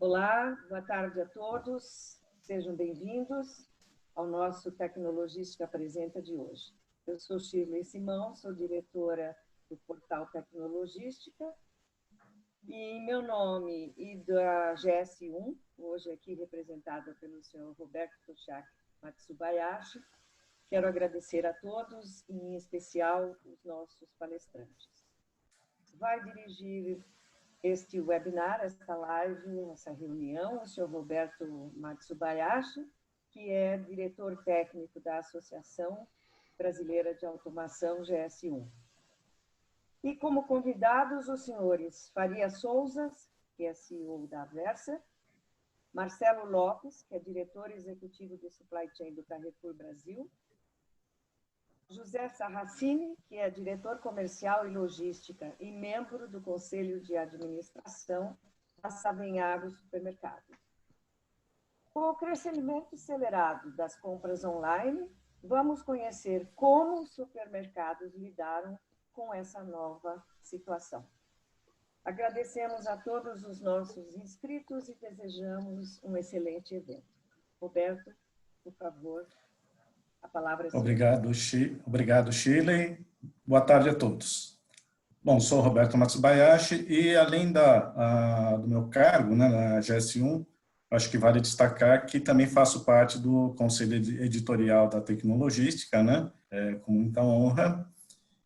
Olá, boa tarde a todos. Sejam bem-vindos ao nosso Tecnologística Apresenta de hoje. Eu sou Shirley Simão, sou diretora do portal Tecnologística e em meu nome e da GS1, hoje aqui representada pelo senhor Roberto Toshiaki Matsubayashi, quero agradecer a todos, em especial os nossos palestrantes. Vai dirigir este webinar, esta live, essa reunião, o senhor Roberto Matsubayashi, que é diretor técnico da Associação Brasileira de Automação GS1. E como convidados, os senhores Faria Souza, que é CEO da Versa, Marcelo Lopes, que é diretor executivo de Supply Chain do Carrefour Brasil, José Sarracini, que é diretor comercial e logística e membro do Conselho de Administração da Savenhago Supermercados. Com o crescimento acelerado das compras online, vamos conhecer como os supermercados lidaram com essa nova situação. Agradecemos a todos os nossos inscritos e desejamos um excelente evento. Roberto, por favor. A palavra é sua. Obrigado, Shirley. Boa tarde a todos. Bom, sou Roberto Matsubayashi e, além do meu cargo, né, na GS1, acho que vale destacar que também faço parte do Conselho Editorial da Tecnologística, né, com muita honra.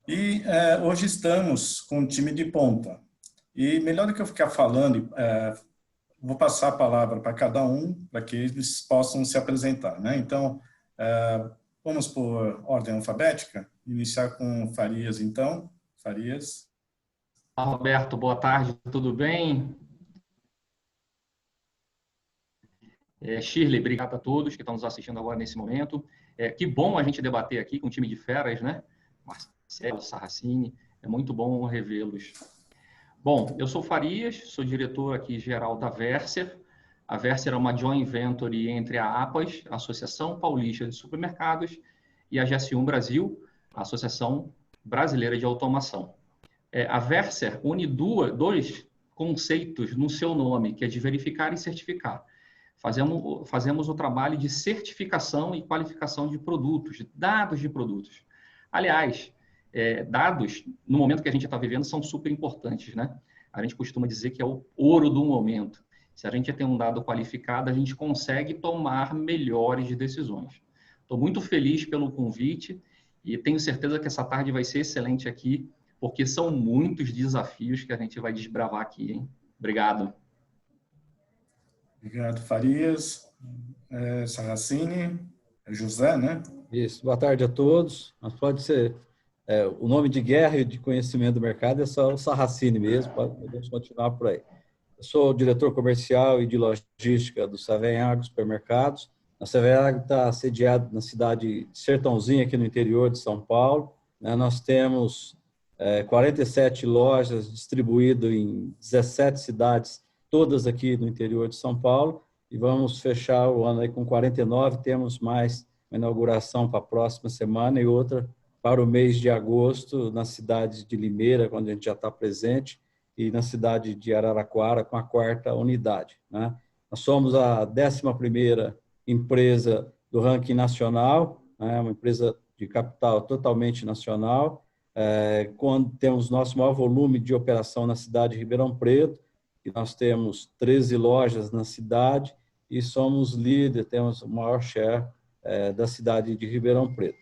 E hoje estamos com um time de ponta. E melhor do que eu ficar falando, vou passar a palavra para cada um, para que eles possam se apresentar, né? Então, vamos por ordem alfabética, iniciar com Farias, então. Farias. Olá, Roberto, boa tarde, tudo bem? Shirley, obrigado a todos que estão nos assistindo agora nesse momento. Que bom a gente debater aqui com um time de feras, né? Marcelo, Sarracini, é muito bom revê-los. Bom, eu sou Farias, sou diretor aqui geral da Verser. A Verser é uma joint venture entre a APAS, a Associação Paulista de Supermercados, e a GS1 Brasil, a Associação Brasileira de Automação. A Verser une dois conceitos no seu nome, que é de verificar e certificar. Fazemos o trabalho de certificação e qualificação de produtos, dados de produtos. Aliás, dados, no momento que a gente está vivendo, são super importantes, né? A gente costuma dizer que é o ouro do momento. Se a gente tem um dado qualificado, a gente consegue tomar melhores decisões. Estou muito feliz pelo convite e tenho certeza que essa tarde vai ser excelente aqui, porque são muitos desafios que a gente vai desbravar aqui, hein? Obrigado. Obrigado, Farias. Sarracini, José, né? Isso, boa tarde a todos. Mas pode ser, o nome de guerra e de conhecimento do mercado é só o Sarracini mesmo, podemos continuar por aí. Eu sou diretor comercial e de logística do Savenhago Supermercados. A Savenhago está sediada na cidade de Sertãozinho, aqui no interior de São Paulo. Nós temos 47 lojas distribuídas em 17 cidades, todas aqui no interior de São Paulo. E vamos fechar o ano aí com 49, temos mais uma inauguração para a próxima semana e outra para o mês de agosto, na cidade de Limeira, onde a gente já está presente, e na cidade de Araraquara, com a 4ª unidade, né? Nós somos a 11ª empresa do ranking nacional, né? Uma empresa de capital totalmente nacional, quando temos nosso maior volume de operação na cidade de Ribeirão Preto, e nós temos 13 lojas na cidade, e somos líder, temos o maior share da cidade de Ribeirão Preto.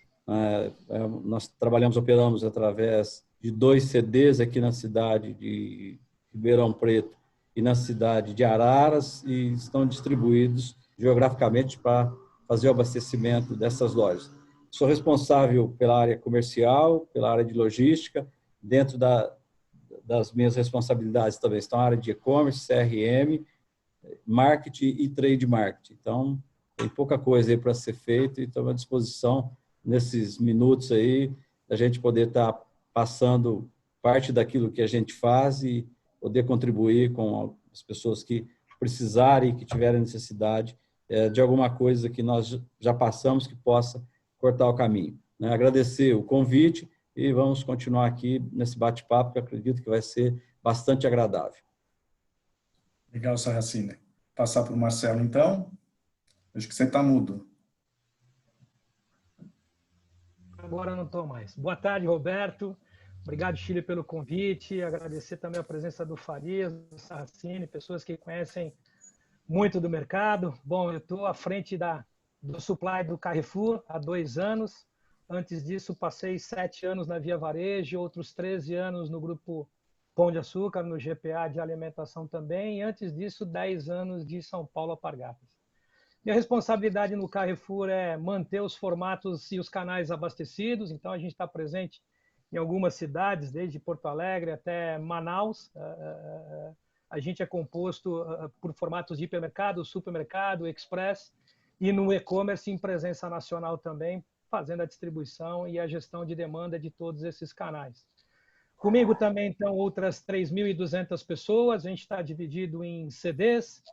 Nós operamos através de 2 CDs aqui na cidade de Ribeirão Preto e na cidade de Araras, e estão distribuídos geograficamente para fazer o abastecimento dessas lojas. Sou responsável pela área comercial, pela área de logística, dentro das minhas responsabilidades também estão a área de e-commerce, CRM, marketing e trade marketing. Então, tem pouca coisa aí para ser feito e estou à disposição nesses minutos aí, da gente poder estar passando parte daquilo que a gente faz e poder contribuir com as pessoas que precisarem, que tiverem necessidade de alguma coisa que nós já passamos que possa cortar o caminho. Agradecer o convite e vamos continuar aqui nesse bate-papo, que eu acredito que vai ser bastante agradável. Legal, Sarracini. passar para o Marcelo, então. Acho que você está mudo. Agora não estou mais. Boa tarde, Roberto. Obrigado, Chile, pelo convite. Agradecer também a presença do Farias, do Sarracini, pessoas que conhecem muito do mercado. Bom, eu estou à frente do supply do Carrefour há 2 anos. Antes disso, passei 7 anos na Via Varejo, outros 13 anos no Grupo Pão de Açúcar, no GPA de alimentação também. E antes disso, 10 anos de São Paulo Alpargatas. Minha responsabilidade no Carrefour é manter os formatos e os canais abastecidos. Então, a gente está presente em algumas cidades, desde Porto Alegre até Manaus. A gente é composto por formatos de hipermercado, supermercado, express e no e-commerce em presença nacional também, fazendo a distribuição e a gestão de demanda de todos esses canais. Comigo também, então, outras 3.200 pessoas. A gente está dividido em CDs.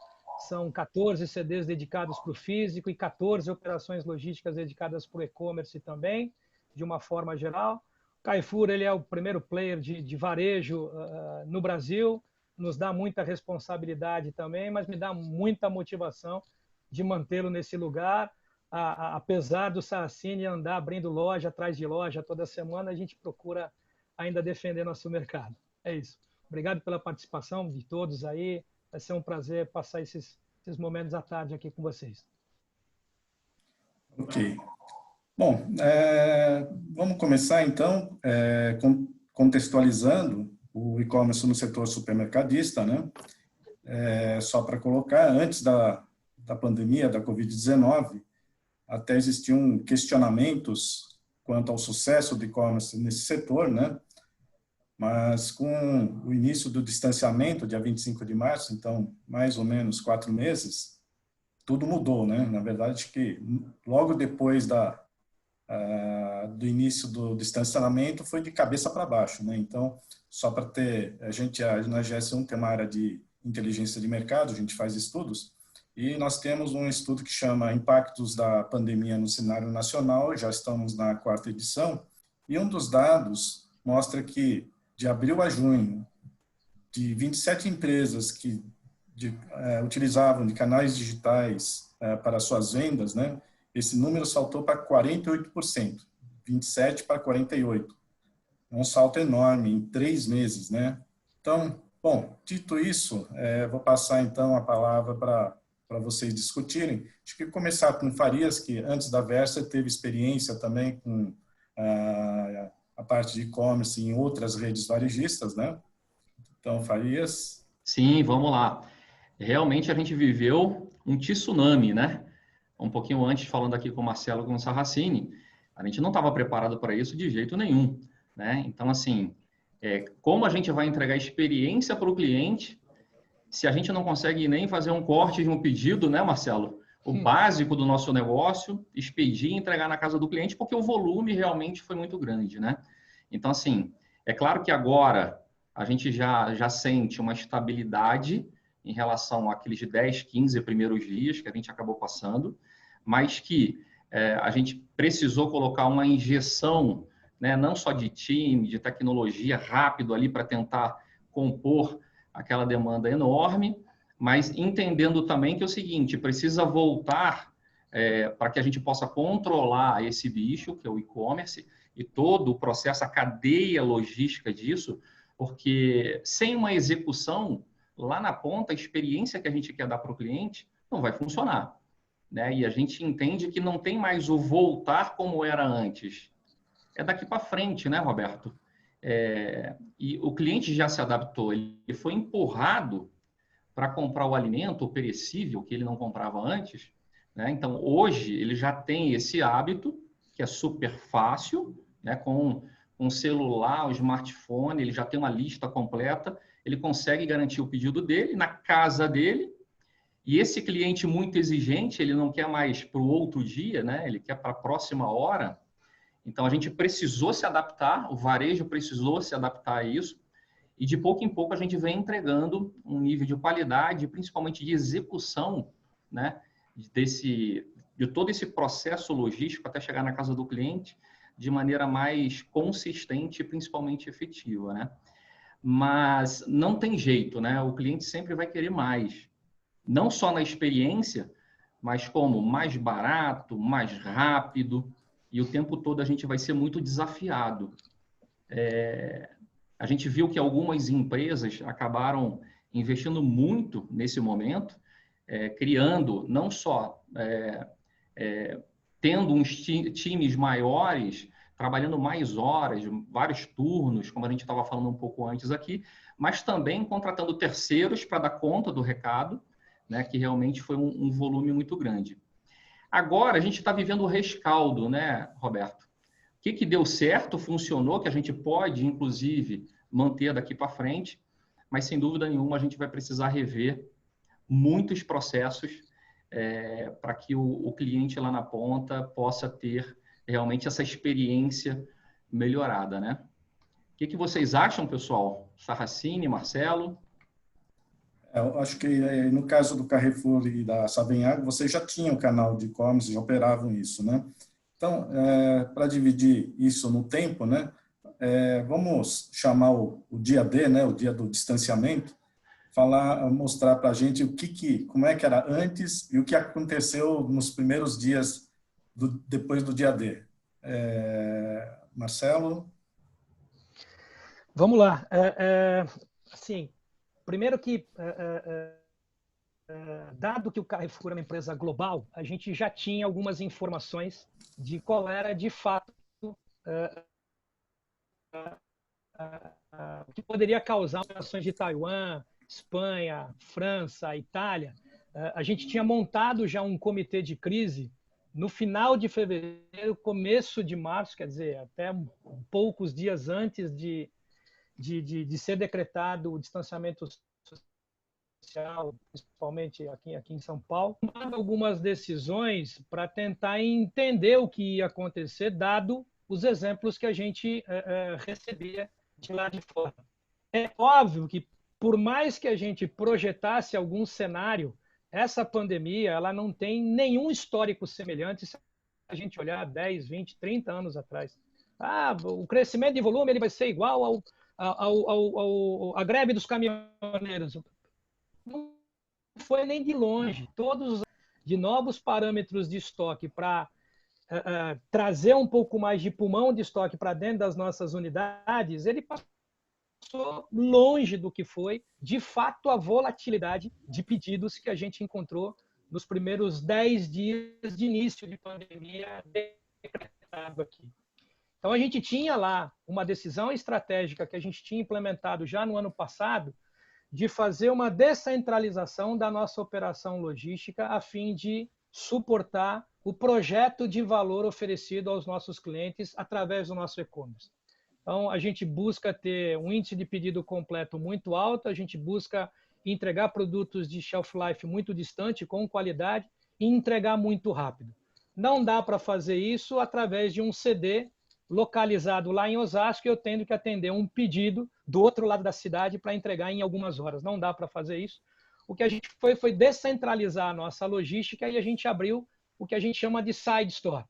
São 14 CDs dedicados para o físico e 14 operações logísticas dedicadas para o e-commerce também, de uma forma geral. O Carrefour ele é o primeiro player de varejo no Brasil, nos dá muita responsabilidade também, mas me dá muita motivação de mantê-lo nesse lugar. Apesar do Sarracini andar abrindo loja atrás de loja toda semana, a gente procura ainda defender nosso mercado. É isso. Obrigado pela participação de todos aí. Vai ser um prazer passar esses momentos à tarde aqui com vocês. Ok. Bom, vamos começar então contextualizando o e-commerce no setor supermercadista, né? Só para colocar, antes da pandemia da Covid-19, até existiam questionamentos quanto ao sucesso do e-commerce nesse setor, né? Mas com o início do distanciamento, dia 25 de março, então mais ou menos 4 meses, tudo mudou, né? Na verdade, que logo depois do início do distanciamento foi de cabeça para baixo, né? Então, só para ter, na GS1 tem uma área de inteligência de mercado, a gente faz estudos, e nós temos um estudo que chama Impactos da Pandemia no Cenário Nacional, já estamos na 4ª edição, e um dos dados mostra que de abril a junho, de 27 empresas que utilizavam de canais digitais para suas vendas, né, esse número saltou para 48%, 27 para 48%. É um salto enorme em 3 meses, né? Então, bom, dito isso, vou passar então a palavra para vocês discutirem. Acho que começar com Farias, que antes da Versa teve experiência também com a parte de e-commerce em outras redes varejistas, né? Então, Farias. Sim, vamos lá. Realmente a gente viveu um tsunami, né? Um pouquinho antes, falando aqui com o Marcelo e com o Sarracini, a gente não estava preparado para isso de jeito nenhum, né? Então, assim, como a gente vai entregar experiência para o cliente se a gente não consegue nem fazer um corte de um pedido, né, Marcelo? O básico do nosso negócio, expedir e entregar na casa do cliente, porque o volume realmente foi muito grande, né? Então, assim, é claro que agora a gente já sente uma estabilidade em relação àqueles 10, 15 primeiros dias que a gente acabou passando, mas que a gente precisou colocar uma injeção, né, não só de time, de tecnologia rápido ali para tentar compor aquela demanda enorme, mas entendendo também que é o seguinte, precisa voltar para que a gente possa controlar esse bicho, que é o e-commerce, e todo o processo, a cadeia logística disso, porque sem uma execução, lá na ponta, a experiência que a gente quer dar para o cliente não vai funcionar, né? E a gente entende que não tem mais o voltar como era antes. É daqui para frente, né, Roberto? E o cliente já se adaptou, ele foi empurrado para comprar o alimento, o perecível, que ele não comprava antes, né? Então, hoje, ele já tem esse hábito, que é super fácil, né? Com um celular, um smartphone, ele já tem uma lista completa, ele consegue garantir o pedido dele na casa dele, e esse cliente muito exigente, ele não quer mais para o outro dia, né? Ele quer para a próxima hora. Então, a gente precisou se adaptar, o varejo precisou se adaptar a isso, e de pouco em pouco a gente vem entregando um nível de qualidade, principalmente de execução, né, de todo esse processo logístico até chegar na casa do cliente de maneira mais consistente e principalmente efetiva, né? Mas não tem jeito, né? O cliente sempre vai querer mais. não só na experiência, mas como mais barato, mais rápido, e o tempo todo a gente vai ser muito desafiado. A gente viu que algumas empresas acabaram investindo muito nesse momento, criando não só tendo uns times maiores, trabalhando mais horas, vários turnos, como a gente estava falando um pouco antes aqui, mas também contratando terceiros para dar conta do recado, né, que realmente foi um volume muito grande. Agora, a gente está vivendo o rescaldo, né, Roberto? O que deu certo, funcionou, que a gente pode, inclusive, manter daqui para frente, mas, sem dúvida nenhuma, a gente vai precisar rever muitos processos para que o cliente lá na ponta possa ter realmente essa experiência melhorada, né? O que vocês acham, pessoal? Sarracini, Marcelo? Eu acho que no caso do Carrefour e da Savenhago, vocês já tinham canal de e-commerce, já operavam isso, né? Então, para dividir isso no tempo, né? Vamos chamar o dia D, né? O dia do distanciamento, mostrar para a gente como é que era antes e o que aconteceu nos primeiros dias depois do dia D. Marcelo? Vamos lá. Assim, primeiro que, dado que o Carrefour é uma empresa global, a gente já tinha algumas informações de qual era, de fato, o que poderia causar ações de Taiwan, Espanha, França, Itália. A gente tinha montado já um comitê de crise no final de fevereiro, começo de março, quer dizer, até poucos dias antes de ser decretado o distanciamento social, principalmente aqui em São Paulo, tomando algumas decisões para tentar entender o que ia acontecer, dado os exemplos que a gente recebia de lá de fora. É óbvio que, por mais que a gente projetasse algum cenário, essa pandemia ela não tem nenhum histórico semelhante se a gente olhar 10, 20, 30 anos atrás. O crescimento de volume ele vai ser igual à greve dos caminhoneiros. Não foi nem de longe. Todos de novos parâmetros de estoque para trazer um pouco mais de pulmão de estoque para dentro das nossas unidades, ele passou longe do que foi, de fato, a volatilidade de pedidos que a gente encontrou nos primeiros 10 dias de início de pandemia decretado aqui. Então, a gente tinha lá uma decisão estratégica que a gente tinha implementado já no ano passado, de fazer uma descentralização da nossa operação logística a fim de suportar o projeto de valor oferecido aos nossos clientes através do nosso e-commerce. Então, a gente busca ter um índice de pedido completo muito alto, a gente busca entregar produtos de shelf life muito distante, com qualidade, e entregar muito rápido. Não dá para fazer isso através de um CD localizado lá em Osasco, eu tendo que atender um pedido do outro lado da cidade para entregar em algumas horas. Não dá para fazer isso. O que a gente foi descentralizar a nossa logística e a gente abriu o que a gente chama de Side Store.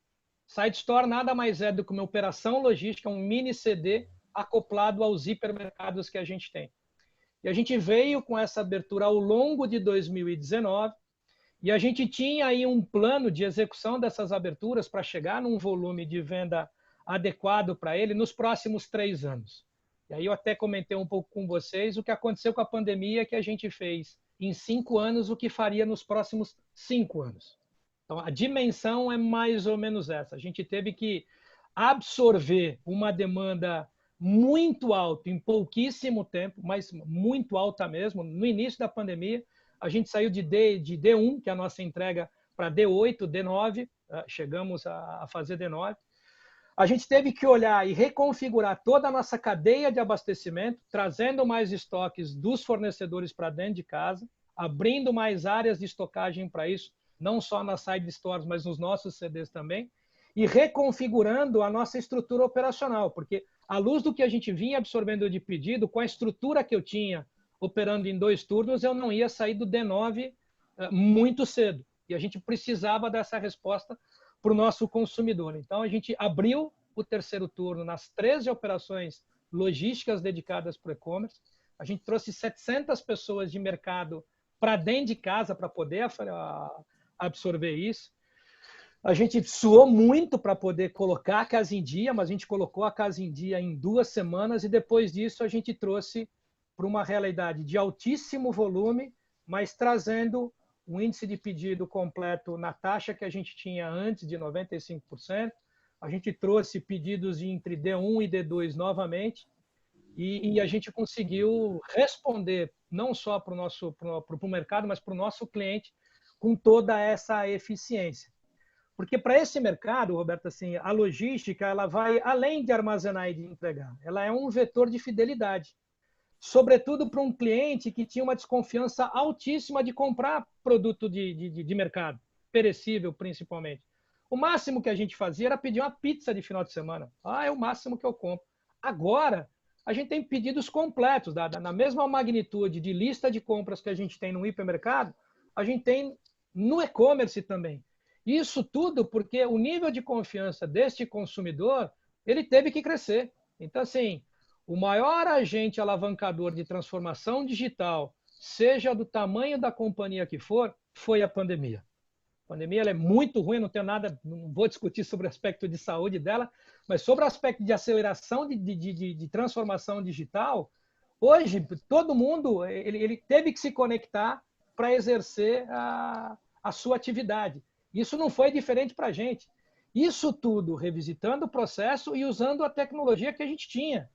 Side Store nada mais é do que uma operação logística, um mini CD acoplado aos hipermercados que a gente tem. E a gente veio com essa abertura ao longo de 2019 e a gente tinha aí um plano de execução dessas aberturas para chegar num volume de venda adequado para ele nos próximos 3 anos. E aí eu até comentei um pouco com vocês o que aconteceu com a pandemia, que a gente fez em 5 anos o que faria nos próximos 5 anos. Então, a dimensão é mais ou menos essa. A gente teve que absorver uma demanda muito alta em pouquíssimo tempo, mas muito alta mesmo. No início da pandemia, a gente saiu de D1, que é a nossa entrega, para D8, D9, chegamos a fazer D9. A gente teve que olhar e reconfigurar toda a nossa cadeia de abastecimento, trazendo mais estoques dos fornecedores para dentro de casa, abrindo mais áreas de estocagem para isso, não só nas side stores, mas nos nossos CDs também, e reconfigurando a nossa estrutura operacional, porque à luz do que a gente vinha absorvendo de pedido, com a estrutura que eu tinha operando em 2 turnos, eu não ia sair do D9 muito cedo. E a gente precisava dessa resposta para o nosso consumidor. Então, a gente abriu o 3º turno nas 13 operações logísticas dedicadas para o e-commerce. A gente trouxe 700 pessoas de mercado para dentro de casa para poder absorver isso. A gente suou muito para poder colocar a casa em dia, mas a gente colocou a casa em dia em 2 semanas e depois disso a gente trouxe para uma realidade de altíssimo volume, mas trazendo um índice de pedido completo na taxa que a gente tinha antes de 95%. A gente trouxe pedidos entre D1 e D2 novamente e a gente conseguiu responder não só para o mercado, mas para o nosso cliente com toda essa eficiência. Porque para esse mercado, Roberto, assim, a logística ela vai além de armazenar e de entregar. Ela é um vetor de fidelidade, sobretudo para um cliente que tinha uma desconfiança altíssima de comprar produto de mercado, perecível principalmente. O máximo que a gente fazia era pedir uma pizza de final de semana. É o máximo que eu compro. Agora, a gente tem pedidos completos, na mesma magnitude de lista de compras que a gente tem no hipermercado, a gente tem no e-commerce também. Isso tudo porque o nível de confiança deste consumidor, ele teve que crescer. Então, assim, o maior agente alavancador de transformação digital, seja do tamanho da companhia que for, foi a pandemia. A pandemia ela é muito ruim, não tenho nada, não vou discutir sobre o aspecto de saúde dela, mas sobre o aspecto de aceleração de transformação digital, hoje todo mundo ele teve que se conectar para exercer a sua atividade. Isso não foi diferente para a gente. Isso tudo revisitando o processo e usando a tecnologia que a gente tinha.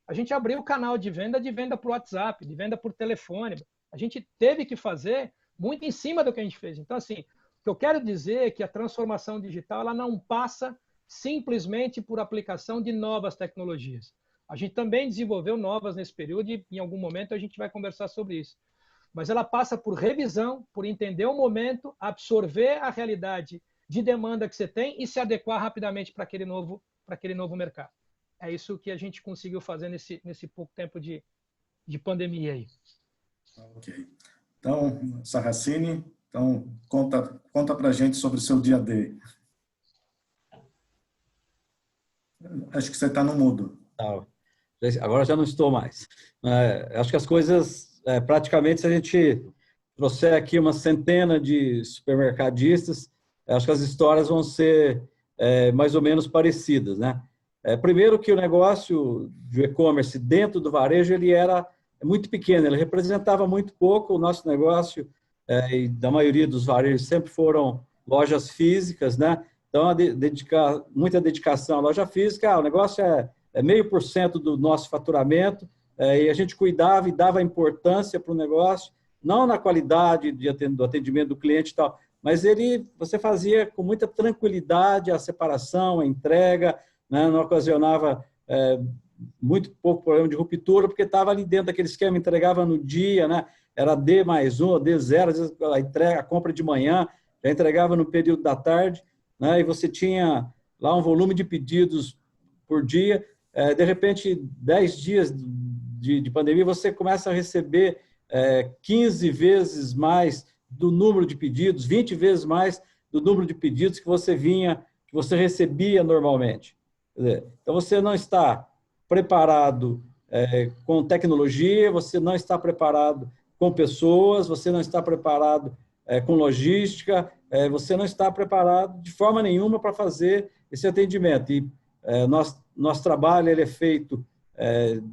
A gente abriu o canal de venda por WhatsApp, de venda por telefone. A gente teve que fazer muito em cima do que a gente fez. Então, assim, o que eu quero dizer é que a transformação digital ela não passa simplesmente por aplicação de novas tecnologias. A gente também desenvolveu novas nesse período e em algum momento a gente vai conversar sobre isso. Mas ela passa por revisão, por entender o momento, absorver a realidade de demanda que você tem e se adequar rapidamente para aquele novo mercado. É isso que a gente conseguiu fazer nesse pouco tempo de pandemia aí. Ok. Então, Sarracini, conta para a gente sobre o seu dia D. Acho que você está no mudo. Agora já não estou mais. Acho que as coisas, praticamente, se a gente trouxer aqui uma centena de supermercadistas, acho que as histórias vão ser mais ou menos parecidas, né? Primeiro que o negócio de e-commerce dentro do varejo ele era muito pequeno, ele representava muito pouco. O nosso negócio, e da maioria dos varejos, sempre foram lojas físicas, né? Então, muita dedicação à loja física. O negócio é 0,5% do nosso faturamento, e a gente cuidava e dava importância para o negócio, não na qualidade do atendimento do cliente e tal, mas você fazia com muita tranquilidade a separação, a entrega, né? Não ocasionava muito pouco problema de ruptura, porque estava ali dentro daquele esquema, entregava no dia, né? Era D+1 ou D0, às vezes a compra de manhã, já entregava no período da tarde, né? E você tinha lá um volume de pedidos por dia. De repente, 10 dias de pandemia, você começa a receber 15 vezes mais do número de pedidos, 20 vezes mais do número de pedidos que você recebia normalmente. Então, você não está preparado com tecnologia, você não está preparado com pessoas, você não está preparado com logística, você não está preparado de forma nenhuma para fazer esse atendimento. E nosso trabalho ele é feito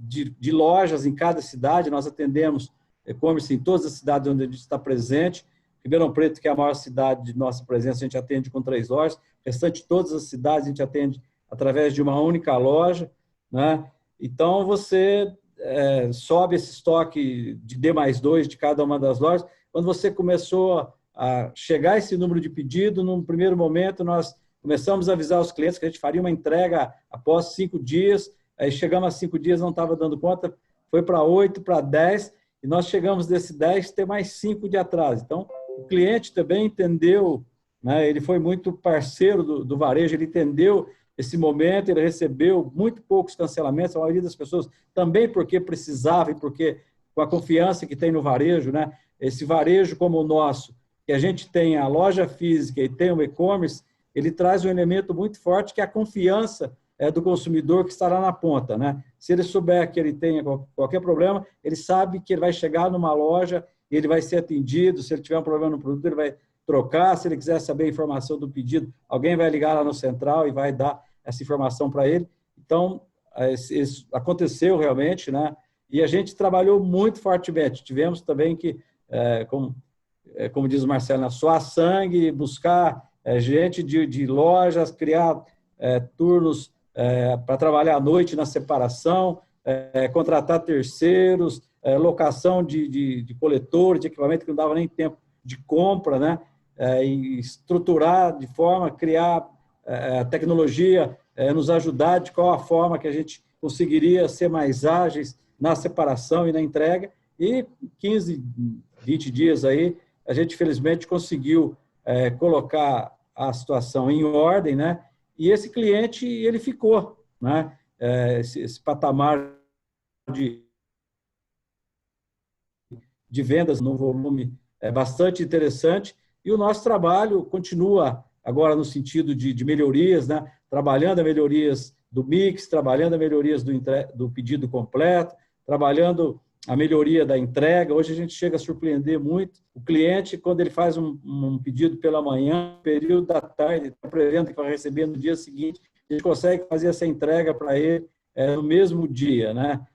de lojas em cada cidade, nós atendemos e-commerce em todas as cidades onde a gente está presente. Ribeirão Preto, que é a maior cidade de nossa presença, a gente atende com 3 lojas. O restante de todas as cidades a gente atende através de uma única loja, né? Então, você sobe esse estoque de D+2 de cada uma das lojas. Quando você começou a chegar a esse número de pedido, num primeiro momento, nós começamos a avisar os clientes que a gente faria uma entrega após 5 dias, aí chegamos a 5 dias, não estava dando conta, foi para 8, para 10, e nós chegamos desse 10 ter mais 5 de atraso. Então, o cliente também entendeu, né, ele foi muito parceiro do varejo, ele entendeu esse momento, ele recebeu muito poucos cancelamentos, a maioria das pessoas também porque precisava e porque com a confiança que tem no varejo, né, esse varejo como o nosso, que a gente tem a loja física e tem o e-commerce, ele traz um elemento muito forte que é a confiança do consumidor que estará na ponta, né? Se ele souber que ele tem qualquer problema, ele sabe que ele vai chegar numa loja ele vai ser atendido. Se ele tiver um problema no produto, ele vai trocar. Se ele quiser saber a informação do pedido, alguém vai ligar lá no central e vai dar essa informação para ele. Então, isso aconteceu realmente, né? E a gente trabalhou muito fortemente. Tivemos também que, como diz o Marcelo, suar sangue, buscar gente de lojas, criar turnos para trabalhar à noite na separação, contratar terceiros, locação de coletores, de equipamento que não dava nem tempo de compra, né? E estruturar de forma a criar a tecnologia, nos ajudar de qual a forma que a gente conseguiria ser mais ágeis na separação e na entrega. E 15, 20 dias aí, a gente felizmente conseguiu colocar a situação em ordem, né? E esse cliente, ele ficou, né? Esse patamar de vendas no volume bastante interessante, e o nosso trabalho continua agora no sentido de melhorias, né? Trabalhando a melhorias do mix, trabalhando a melhorias do pedido completo, trabalhando a melhoria da entrega. Hoje a gente chega a surpreender muito o cliente quando ele faz um pedido pela manhã, período da tarde, está prevendo que vai receber no dia seguinte, a gente consegue fazer essa entrega para ele no mesmo dia, né?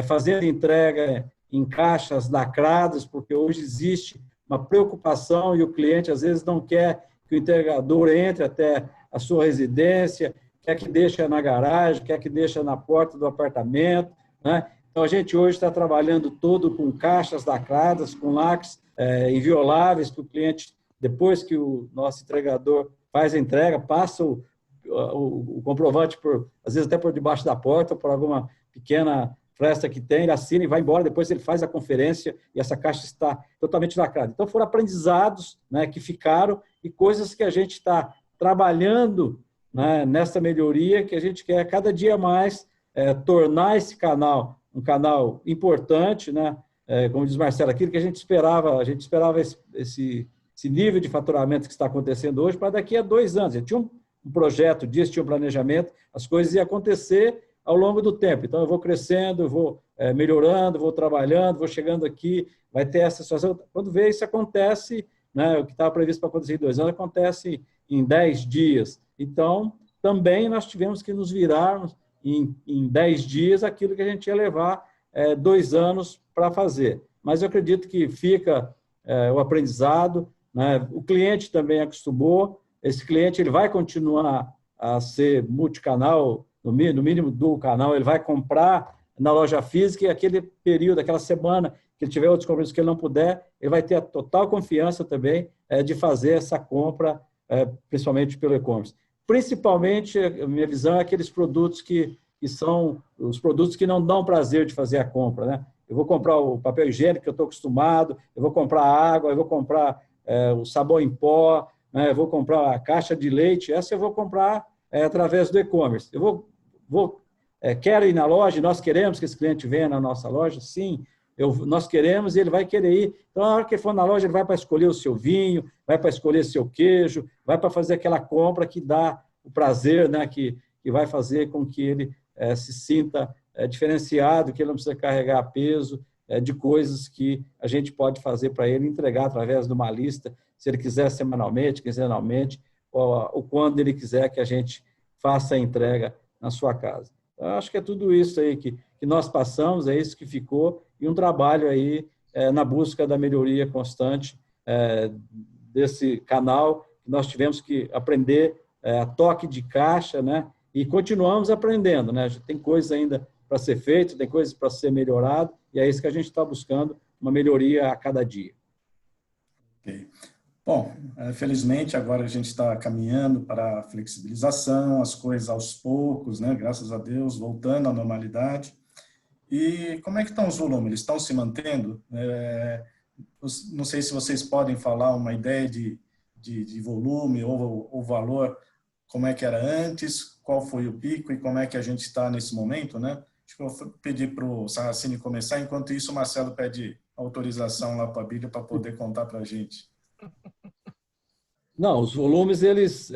Fazendo entrega em caixas lacradas, porque hoje existe uma preocupação e o cliente às vezes não quer que o entregador entre até a sua residência, quer que deixe na garagem, quer que deixe na porta do apartamento, né? Então, a gente hoje está trabalhando todo com caixas lacradas, com lacres invioláveis, que o cliente, depois que o nosso entregador faz a entrega, passa o comprovante, às vezes até por debaixo da porta, por alguma pequena fresta que tem, ele assina e vai embora, depois ele faz a conferência e essa caixa está totalmente lacrada. Então, foram aprendizados, né, que ficaram e coisas que a gente está trabalhando, né, nessa melhoria, que a gente quer cada dia mais tornar esse canal um canal importante, né? Como diz Marcelo, aquilo que a gente esperava esse nível de faturamento que está acontecendo hoje para daqui a 2 anos. A gente tinha um projeto disso, tinha um planejamento, as coisas iam acontecer ao longo do tempo. Então, eu vou crescendo, eu vou melhorando, vou trabalhando, vou chegando aqui, vai ter essa situação. Quando vê, isso acontece, né? O que estava previsto para acontecer em 2 anos, acontece em 10 dias. Então, também nós tivemos que nos virarmos em 10 dias aquilo que a gente ia levar 2 anos para fazer. Mas eu acredito que fica o aprendizado, né? O cliente também acostumou, esse cliente ele vai continuar a ser multicanal, no mínimo dual canal, ele vai comprar na loja física e aquele período, aquela semana que ele tiver outros compromissos que ele não puder, ele vai ter a total confiança também de fazer essa compra, principalmente pelo e-commerce. Principalmente, a minha visão é aqueles produtos que são os produtos que não dão prazer de fazer a compra, né? Eu vou comprar o papel higiênico que eu estou acostumado, eu vou comprar água, eu vou comprar o sabão em pó, né? Eu vou comprar a caixa de leite, essa eu vou comprar através do e-commerce. Eu quero ir na loja, nós queremos que esse cliente venha na nossa loja, sim, nós queremos e ele vai querer ir. Então, na hora que ele for na loja, ele vai para escolher o seu vinho, vai para escolher seu queijo, vai para fazer aquela compra que dá o prazer, né, que vai fazer com que ele se sinta diferenciado, que ele não precisa carregar peso de coisas que a gente pode fazer para ele, entregar através de uma lista, se ele quiser semanalmente, quinzenalmente, ou quando ele quiser que a gente faça a entrega na sua casa. Então, acho que é tudo isso aí que nós passamos, é isso que ficou, e um trabalho aí na busca da melhoria constante desse canal, que nós tivemos que aprender a toque de caixa, né? E continuamos aprendendo, né? Tem coisas ainda para ser feito, tem coisas para ser melhorado, e é isso que a gente está buscando, uma melhoria a cada dia. Ok. Bom, felizmente agora a gente está caminhando para a flexibilização, as coisas aos poucos, né? Graças a Deus, voltando à normalidade. E como é que estão os volumes? Eles estão se mantendo? Não sei se vocês podem falar uma ideia de volume ou valor, como é que era antes, qual foi o pico e como é que a gente está nesse momento, né? Acho que eu vou pedir para o Sarracini começar, enquanto isso o Marcelo pede autorização lá para a Bíblia para poder contar para a gente. Não, os volumes, eles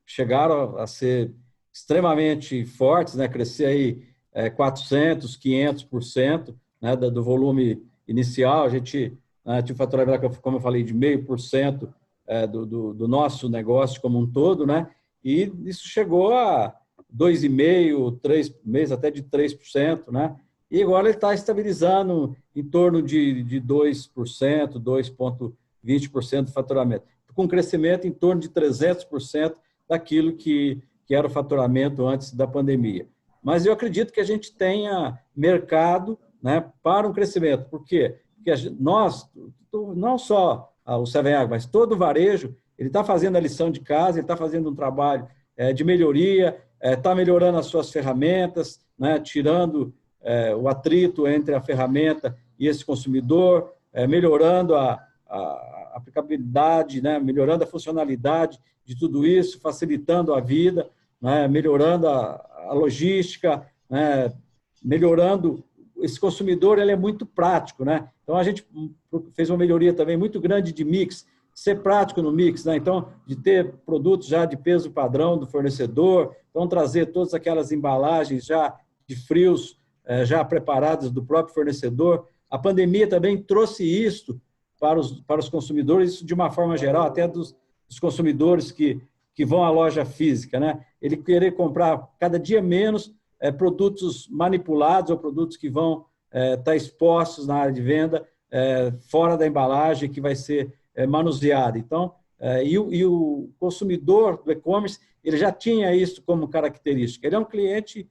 chegaram a ser extremamente fortes, né? Crescer aí 400%, 500%, né? Do volume inicial. A gente né? Tinha um faturamento, como eu falei, de 0,5% do nosso negócio como um todo, né? E isso chegou a 2,5%, 3%, até de 3%, né? E agora ele está estabilizando em torno de 2%, 2,20% de faturamento, com um crescimento em torno de 300% daquilo que era o faturamento antes da pandemia. Mas eu acredito que a gente tenha mercado, né, para um crescimento. Por quê? Porque nós, não só o Seven Agro, mas todo o varejo, ele está fazendo a lição de casa, ele está fazendo um trabalho de melhoria, está melhorando as suas ferramentas, né, tirando o atrito entre a ferramenta e esse consumidor, melhorando a aplicabilidade, né, melhorando a funcionalidade de tudo isso, facilitando a vida, né, melhorando a logística, né, melhorando. Esse consumidor, ele é muito prático, né? Então, a gente fez uma melhoria também muito grande de mix, ser prático no mix, né? Então, de ter produtos já de peso padrão do fornecedor, então trazer todas aquelas embalagens já de frios, já preparadas do próprio fornecedor. A pandemia também trouxe isso para os consumidores, isso de uma forma geral, até dos consumidores que vão à loja física, né? Ele querer comprar cada dia menos produtos manipulados ou produtos que vão estar expostos na área de venda, fora da embalagem, que vai ser manuseada. Então, e o consumidor do e-commerce, ele já tinha isso como característica. Ele é um cliente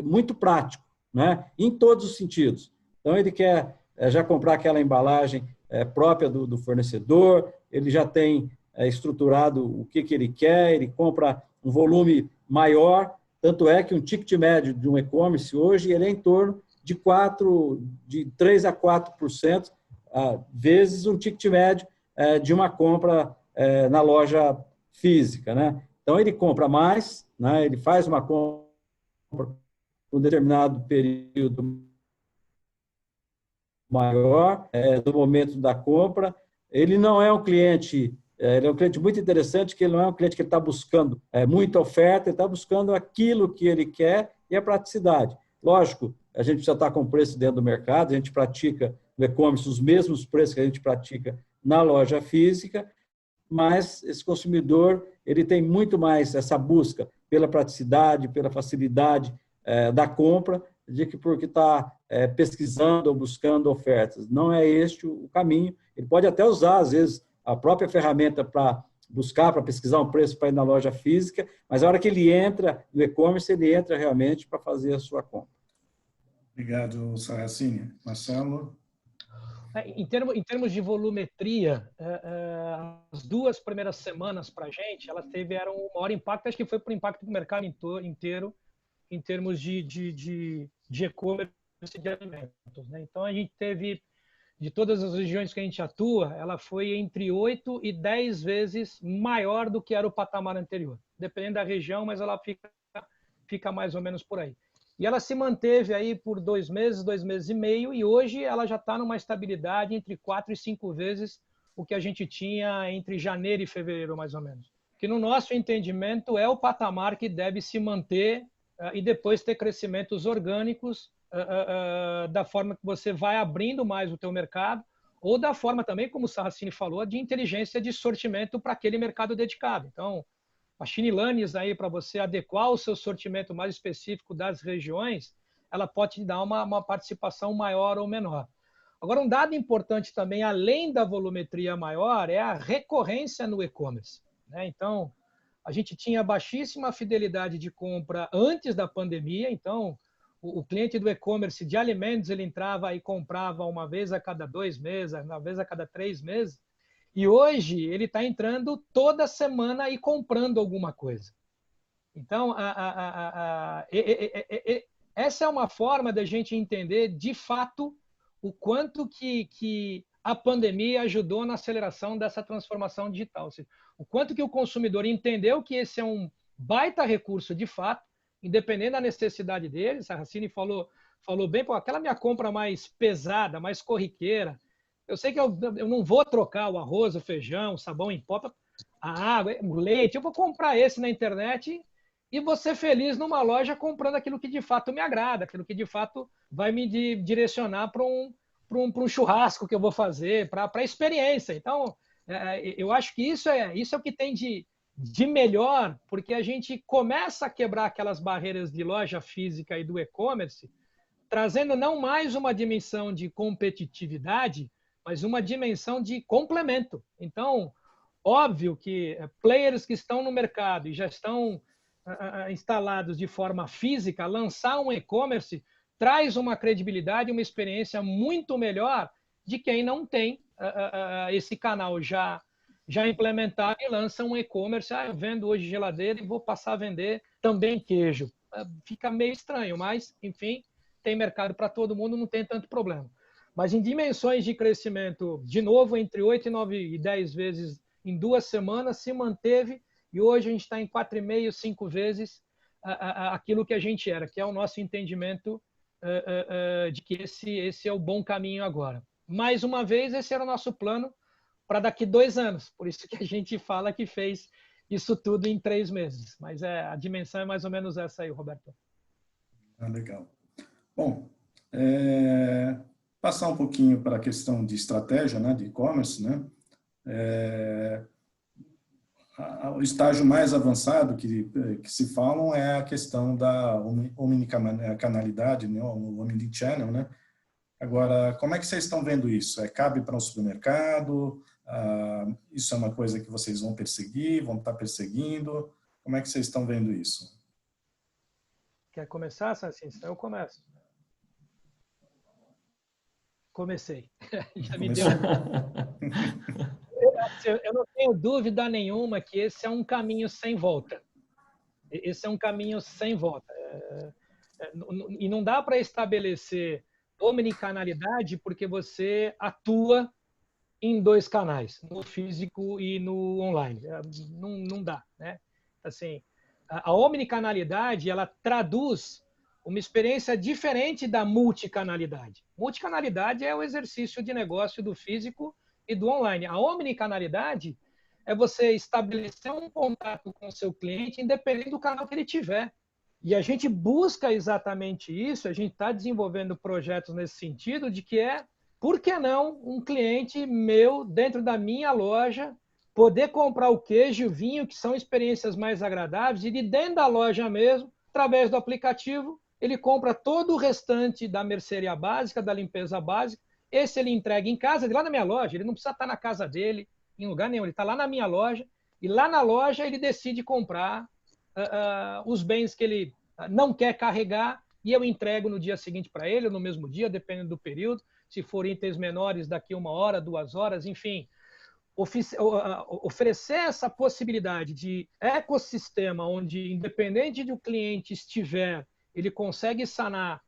muito prático, né? Em todos os sentidos. Então, ele quer já comprar aquela embalagem própria do fornecedor, ele já tem estruturado o que ele quer, ele compra um volume maior. Tanto é que um ticket médio de um e-commerce hoje ele é em torno de 3 a 4% vezes um ticket médio de uma compra na loja física, né? Então, ele compra mais, né? Ele faz uma compra por um determinado período maior do momento da compra. Ele não é um cliente... Ele é um cliente muito interessante, que ele não é um cliente que está buscando muita oferta, ele está buscando aquilo que ele quer e a praticidade. Lógico, a gente precisa estar com o preço dentro do mercado, a gente pratica no e-commerce os mesmos preços que a gente pratica na loja física, mas esse consumidor ele tem muito mais essa busca pela praticidade, pela facilidade da compra, porque está pesquisando ou buscando ofertas. Não é este o caminho. Ele pode até usar, às vezes, a própria ferramenta para buscar, para pesquisar um preço para ir na loja física, mas a hora que ele entra no e-commerce, ele entra realmente para fazer a sua compra. Obrigado, Sarracini. Marcelo? Em termos de volumetria, as 2 primeiras semanas para a gente, elas tiveram um maior impacto, acho que foi por impacto do mercado inteiro, em termos de e-commerce e de alimentos, né? Então, a gente teve, de todas as regiões que a gente atua, ela foi entre 8 e 10 vezes maior do que era o patamar anterior. Dependendo da região, mas ela fica mais ou menos por aí. E ela se manteve aí por 2 meses e meio, e hoje ela já está numa estabilidade entre 4 e 5 vezes o que a gente tinha entre janeiro e fevereiro, mais ou menos. Que no nosso entendimento é o patamar que deve se manter e depois ter crescimentos orgânicos da forma que você vai abrindo mais o teu mercado, ou da forma também, como o Sarracini falou, de inteligência de sortimento para aquele mercado dedicado. Então, machine learning aí para você adequar o seu sortimento mais específico das regiões, ela pode te dar uma participação maior ou menor. Agora, um dado importante também, além da volumetria maior, é a recorrência no e-commerce, né? Então, a gente tinha baixíssima fidelidade de compra antes da pandemia. Então, o cliente do e-commerce de alimentos, ele entrava e comprava uma vez a cada 2 meses, uma vez a cada 3 meses. E hoje ele está entrando toda semana e comprando alguma coisa. Então, essa é uma forma da gente entender, de fato, o quanto que a pandemia ajudou na aceleração dessa transformação digital. Ou seja, o quanto que o consumidor entendeu que esse é um baita recurso de fato, independente da necessidade deles. A Sarracini falou bem, pô, aquela minha compra mais pesada, mais corriqueira, eu sei que eu não vou trocar o arroz, o feijão, o sabão em pó, a água, o leite, eu vou comprar esse na internet e vou ser feliz numa loja comprando aquilo que de fato me agrada, aquilo que de fato vai me direcionar para um churrasco que eu vou fazer, para a experiência. Então, eu acho que isso é o que tem de melhor, porque a gente começa a quebrar aquelas barreiras de loja física e do e-commerce, trazendo não mais uma dimensão de competitividade, mas uma dimensão de complemento. Então, óbvio que players que estão no mercado e já estão instalados de forma física, lançar um e-commerce traz uma credibilidade, uma experiência muito melhor de quem não tem esse canal já implementado e lança um e-commerce. Eu vendo hoje geladeira e vou passar a vender também queijo. Fica meio estranho, mas, enfim, tem mercado para todo mundo, não tem tanto problema. Mas em dimensões de crescimento, de novo, entre 8, 9 e 10 vezes em 2 semanas, se manteve, e hoje a gente está em 4,5, 5 vezes aquilo que a gente era, que é o nosso entendimento de que esse é o bom caminho agora. Mais uma vez, esse era o nosso plano para daqui 2 anos, por isso que a gente fala que fez isso tudo em 3 meses. Mas a dimensão é mais ou menos essa aí, Roberto. Legal. Bom, passar um pouquinho para a questão de estratégia, né, de e-commerce, né? O estágio mais avançado que se falam é a questão da omnicanalidade, né, o omnichannel, né? Agora, como é que vocês estão vendo isso? Cabe para um supermercado? Isso é uma coisa que vocês vão perseguir, vão estar perseguindo? Como é que vocês estão vendo isso? Quer começar, Sassin? Eu começo. Comecei. Já me deu. Eu não tenho dúvida nenhuma que esse é um caminho sem volta. Esse é um caminho sem volta. E não dá para estabelecer omnicanalidade porque você atua em 2 canais, no físico e no online. Não dá, né? Assim, a omnicanalidade, ela traduz uma experiência diferente da multicanalidade. Multicanalidade é o exercício de negócio do físico e do online. A omnicanalidade é você estabelecer um contato com o seu cliente independente do canal que ele tiver. E a gente busca exatamente isso, a gente está desenvolvendo projetos nesse sentido de que por que não um cliente meu, dentro da minha loja, poder comprar o queijo e o vinho, que são experiências mais agradáveis, e de dentro da loja mesmo, através do aplicativo, ele compra todo o restante da mercearia básica, da limpeza básica. Esse ele entrega em casa, lá na minha loja. Ele não precisa estar na casa dele, em lugar nenhum. Ele está lá na minha loja. E lá na loja ele decide comprar os bens que ele não quer carregar e eu entrego no dia seguinte para ele, ou no mesmo dia, dependendo do período. Se for itens menores, daqui 1 hora, 2 horas, enfim. Oferecer essa possibilidade de ecossistema onde, independente de o cliente estiver, ele consegue sanar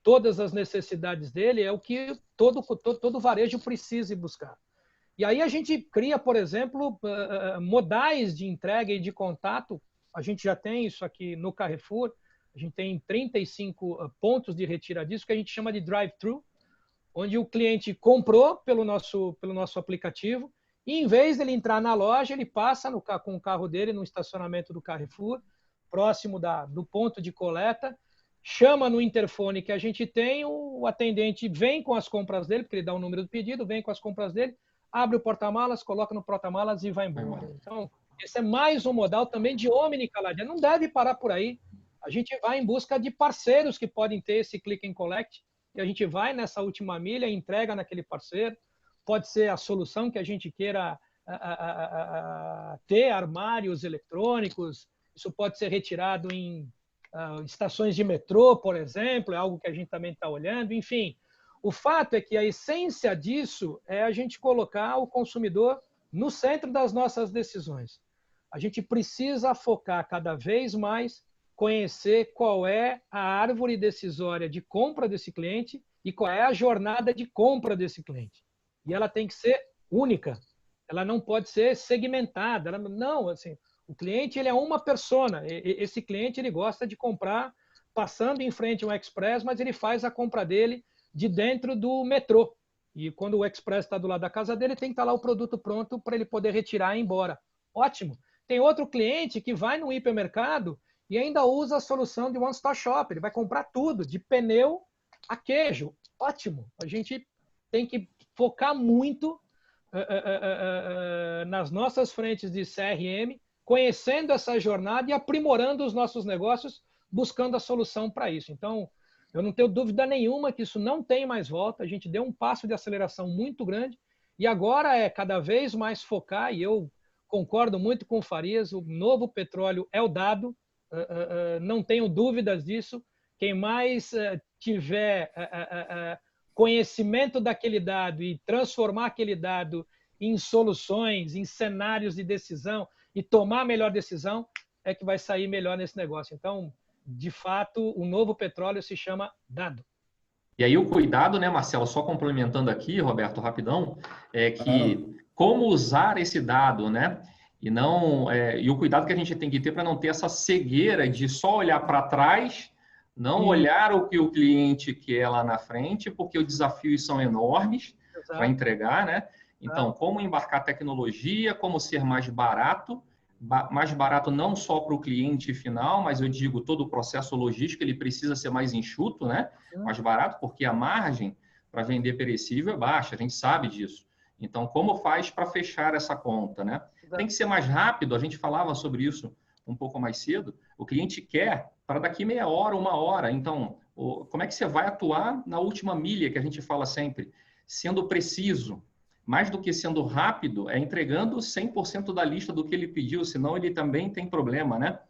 todas as necessidades dele, é o que todo varejo precisa buscar. E aí a gente cria, por exemplo, modais de entrega e de contato. A gente já tem isso aqui no Carrefour, a gente tem 35 pontos de retira disso, que a gente chama de drive-thru, onde o cliente comprou pelo nosso aplicativo, e em vez de ele entrar na loja, ele passa com o carro dele no estacionamento do Carrefour, próximo do ponto de coleta, chama no interfone que a gente tem, o atendente vem com as compras dele, porque ele dá o número do pedido, vem com as compras dele, abre o porta-malas, coloca no porta-malas e vai embora. Então, esse é mais um modal também de omnicanalidade. Não deve parar por aí. A gente vai em busca de parceiros que podem ter esse click and collect, e a gente vai nessa última milha, entrega naquele parceiro. Pode ser a solução que a gente queira ter, armários eletrônicos, isso pode ser retirado em estações de metrô, por exemplo, é algo que a gente também está olhando. Enfim, o fato é que a essência disso é a gente colocar o consumidor no centro das nossas decisões. A gente precisa focar cada vez mais, conhecer qual é a árvore decisória de compra desse cliente e qual é a jornada de compra desse cliente. E ela tem que ser única, ela não pode ser segmentada. Não, assim, o cliente ele é uma persona. Esse cliente ele gosta de comprar passando em frente a um express, mas ele faz a compra dele de dentro do metrô. E quando o express está do lado da casa dele, tem que estar lá o produto pronto para ele poder retirar e ir embora. Ótimo. Tem outro cliente que vai no hipermercado e ainda usa a solução de one-stop shop. Ele vai comprar tudo, de pneu a queijo. Ótimo. A gente tem que focar muito nas nossas frentes de CRM, conhecendo essa jornada e aprimorando os nossos negócios, buscando a solução para isso. Então, eu não tenho dúvida nenhuma que isso não tem mais volta. A gente deu um passo de aceleração muito grande e agora é cada vez mais focar, e eu concordo muito com o Farias, o novo petróleo é o dado, não tenho dúvidas disso. Quem mais tiver conhecimento daquele dado e transformar aquele dado em soluções, em cenários de decisão e tomar a melhor decisão, é que vai sair melhor nesse negócio. Então, de fato, o novo petróleo se chama dado. E aí o cuidado, né, Marcelo, só complementando aqui, Roberto, rapidão, é que como usar esse dado, né? E não e o cuidado que a gente tem que ter para não ter essa cegueira de só olhar para trás, não olhar o que o cliente quer lá na frente, porque os desafios são enormes para entregar, né? Então, como embarcar tecnologia, como ser mais barato não só para o cliente final, mas eu digo todo o processo logístico, ele precisa ser mais enxuto, né? Mais barato, porque a margem para vender perecível é baixa, a gente sabe disso. Então, como faz para fechar essa conta, né? Tem que ser mais rápido, a gente falava sobre isso um pouco mais cedo, o cliente quer para daqui meia hora, uma hora. Então, como é que você vai atuar na última milha, que a gente fala sempre? Sendo preciso. Mais do que sendo rápido, é entregando 100% da lista do que ele pediu, senão ele também tem problema, né?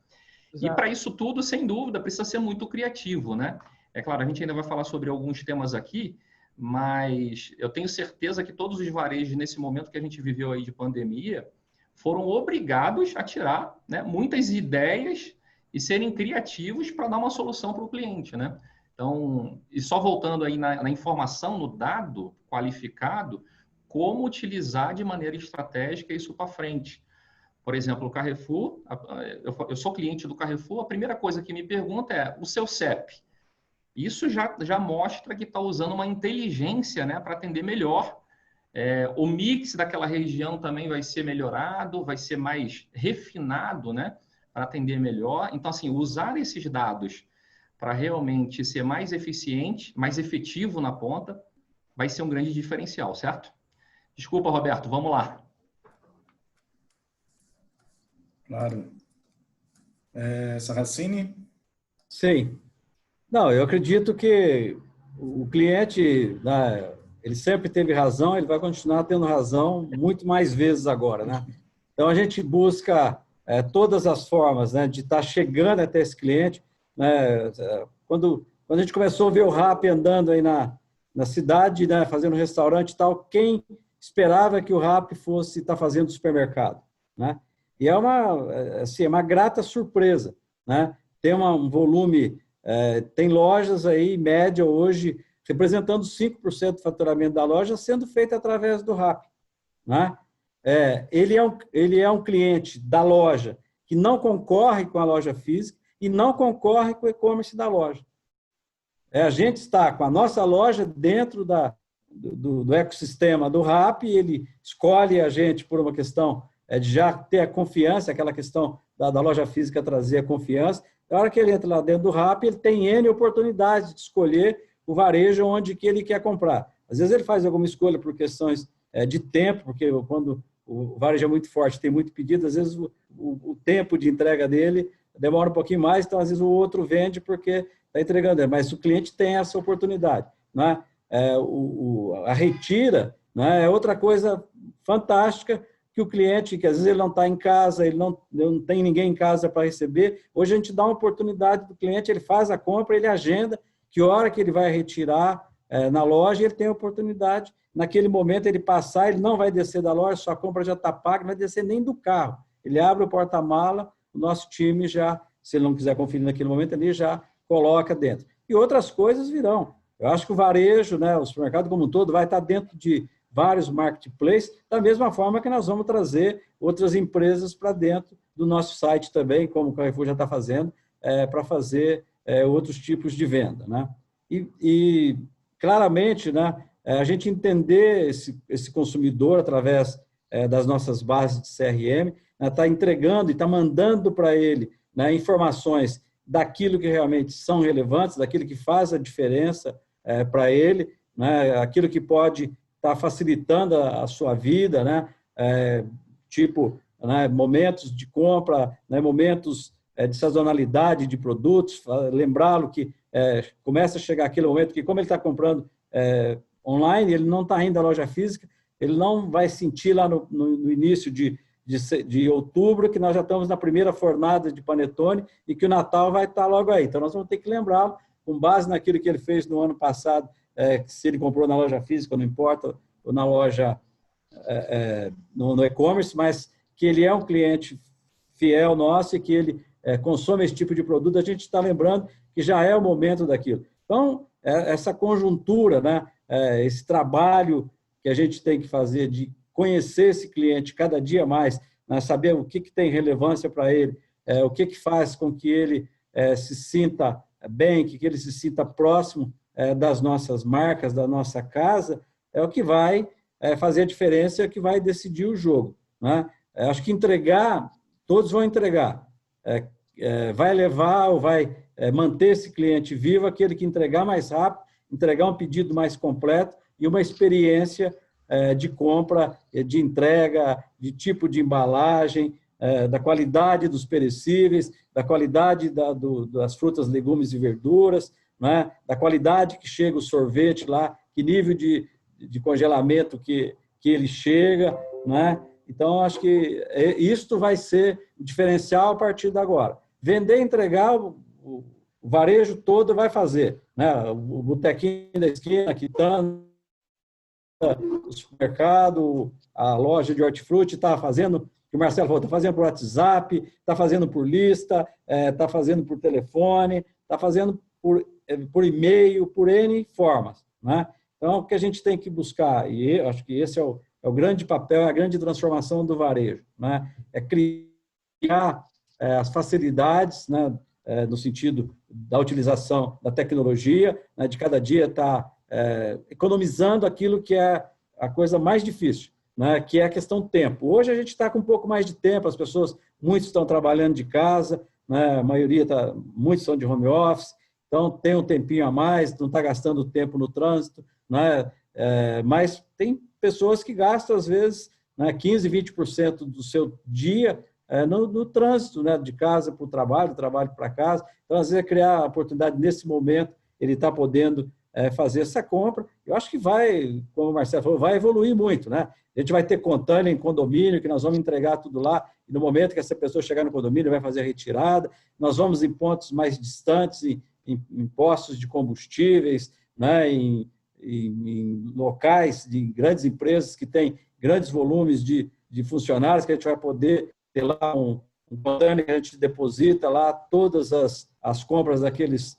Exato. E para isso tudo, sem dúvida, precisa ser muito criativo, né? É claro, a gente ainda vai falar sobre alguns temas aqui, mas eu tenho certeza que todos os varejos, nesse momento que a gente viveu aí de pandemia, foram obrigados a tirar, né, muitas ideias e serem criativos para dar uma solução para o cliente, né? Então, e só voltando aí na informação, no dado qualificado, como utilizar de maneira estratégica isso para frente. Por exemplo, o Carrefour, eu sou cliente do Carrefour, a primeira coisa que me pergunta é o seu CEP. Isso já mostra que está usando uma inteligência, né, para atender melhor. O mix daquela região também vai ser melhorado, vai ser mais refinado, né, para atender melhor. Então, assim, usar esses dados para realmente ser mais eficiente, mais efetivo na ponta, vai ser um grande diferencial, certo? Desculpa, Roberto, vamos lá. Claro. Sarracini? Sim. Não, eu acredito que o cliente, né, ele sempre teve razão, ele vai continuar tendo razão muito mais vezes agora, né? Então, a gente busca todas as formas, né, de estar chegando até esse cliente, né? Quando a gente começou a ver o Rappi andando aí na cidade, né, fazendo restaurante e tal, quem esperava que o Rappi fosse estar fazendo supermercado, né? E é uma grata surpresa, né? Tem um volume, tem lojas aí, média hoje, representando 5% do faturamento da loja, sendo feita através do Rappi, né? Ele é um cliente da loja que não concorre com a loja física e não concorre com o e-commerce da loja. A gente está com a nossa loja dentro do ecossistema do Rappi, ele escolhe a gente por uma questão de já ter a confiança, aquela questão da loja física trazer a confiança. Na hora que ele entra lá dentro do Rappi, ele tem N oportunidades de escolher o varejo onde que ele quer comprar. Às vezes ele faz alguma escolha por questões de tempo, porque quando o varejo é muito forte, tem muito pedido, às vezes o tempo de entrega dele demora um pouquinho mais, então às vezes o outro vende porque está entregando ele, mas o cliente tem essa oportunidade, né? A retira, né, é outra coisa fantástica que o cliente, que às vezes ele não está em casa, ele não tem ninguém em casa para receber, hoje a gente dá uma oportunidade do cliente, ele faz a compra, ele agenda, que hora que ele vai retirar na loja, ele tem a oportunidade, naquele momento ele passar, ele não vai descer da loja, sua compra já está paga, não vai descer nem do carro, ele abre o porta-mala, o nosso time já, se ele não quiser conferir naquele momento, ele já coloca dentro. E outras coisas virão. Eu acho que o varejo, né, o supermercado como um todo, vai estar dentro de vários marketplaces, da mesma forma que nós vamos trazer outras empresas para dentro do nosso site também, como o Carrefour já está fazendo, para fazer outros tipos de venda, né? E claramente, né, a gente entender esse consumidor através das nossas bases de CRM, está entregando e está mandando para ele, né, informações daquilo que realmente são relevantes, daquilo que faz a diferença para ele, né? Aquilo que pode estar facilitando a sua vida, né? Tipo, né, momentos de compra, né, momentos de sazonalidade de produtos, lembrá-lo que começa a chegar aquele momento que, como ele está comprando online, ele não está indo à loja física, ele não vai sentir lá no início de outubro que nós já estamos na primeira fornada de panetone e que o Natal vai estar logo aí. Então, nós vamos ter que lembrá-lo, com base naquilo que ele fez no ano passado, se ele comprou na loja física, não importa, ou na loja no e-commerce, mas que ele é um cliente fiel nosso e que ele consome esse tipo de produto, a gente está lembrando que já é o momento daquilo. Então, essa conjuntura, né, esse trabalho que a gente tem que fazer de conhecer esse cliente cada dia mais, né, saber o que tem relevância para ele, o que faz com que ele se sinta bem, que ele se sinta próximo das nossas marcas, da nossa casa, é o que vai fazer a diferença, é o que vai decidir o jogo, né? Acho que entregar, todos vão entregar. Vai levar ou vai manter esse cliente vivo, aquele que entregar mais rápido, entregar um pedido mais completo e uma experiência de compra, de entrega, de tipo de embalagem, da qualidade dos perecíveis, da qualidade das frutas, legumes e verduras, né? Da qualidade que chega o sorvete lá, que nível de congelamento que ele chega, né? Então, acho que isto vai ser o diferencial a partir de agora. Vender e entregar, o varejo todo vai fazer, né? O botequinho da esquina, a quitanda, o supermercado, a loja de hortifruti está fazendo, que o Marcelo falou, está fazendo por WhatsApp, está fazendo por lista, está fazendo por telefone, está fazendo por e-mail, por N formas, né? Então, o que a gente tem que buscar, e acho que esse é o grande papel, a grande transformação do varejo, né? É criar as facilidades, né? No sentido da utilização da tecnologia, né? De cada dia estar economizando aquilo que é a coisa mais difícil, né? Que é a questão do tempo. Hoje a gente está com um pouco mais de tempo, as pessoas, muitos estão trabalhando de casa, né? A maioria muitos são de home office, então tem um tempinho a mais, não está gastando tempo no trânsito, né? Mas tem pessoas que gastam, às vezes, né, 15%, 20% do seu dia no trânsito, né, de casa para o trabalho, do trabalho para casa. Então, às vezes, é criar a oportunidade, nesse momento, ele está podendo fazer essa compra. Eu acho que vai, como o Marcelo falou, vai evoluir muito, né? A gente vai ter contâneo em condomínio, que nós vamos entregar tudo lá, e no momento que essa pessoa chegar no condomínio, vai fazer a retirada. Nós vamos em pontos mais distantes, em postos de combustíveis, né, em locais de grandes empresas que têm grandes volumes de funcionários, que a gente vai poder ter lá um contâneo que a gente deposita lá todas as compras daqueles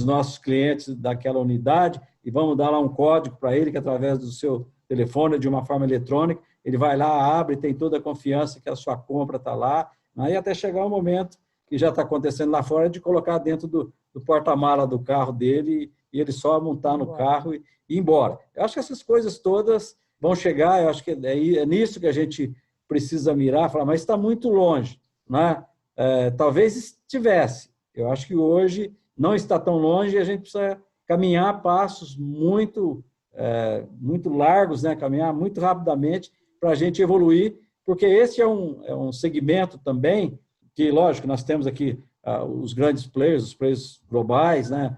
nossos clientes daquela unidade e vamos dar lá um código para ele que através do seu telefone, de uma forma eletrônica, ele vai lá, abre, tem toda a confiança que a sua compra está lá, aí até chegar o momento que já está acontecendo lá fora de colocar dentro do porta-mala do carro dele e ele só montar no carro e ir embora. Eu acho que essas coisas todas vão chegar, eu acho que é nisso que a gente precisa mirar, falar, mas está muito longe, né? Talvez estivesse. Eu acho que hoje não está tão longe e a gente precisa caminhar passos muito largos, né? Caminhar muito rapidamente para a gente evoluir, porque esse é um segmento também que, lógico, nós temos aqui os grandes players, os players globais, né?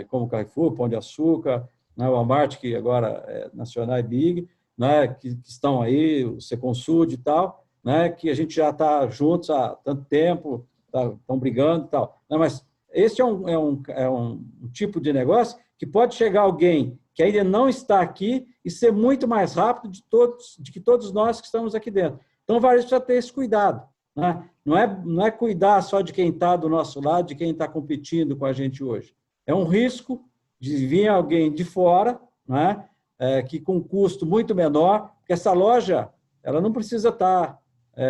Como o Carrefour, Pão de Açúcar, né? O Walmart, que agora é nacional e big, né? Que estão aí, o Seconsud e tal, né? Que a gente já está juntos há tanto tempo, estão brigando e tal. Não, mas esse é um tipo de negócio que pode chegar alguém que ainda não está aqui e ser muito mais rápido de que todos nós que estamos aqui dentro. Então, o varejo precisa ter esse cuidado, né? Não é cuidar só de quem está do nosso lado, de quem está competindo com a gente hoje. É um risco de vir alguém de fora, né? Que com um custo muito menor, porque essa loja ela não precisa estar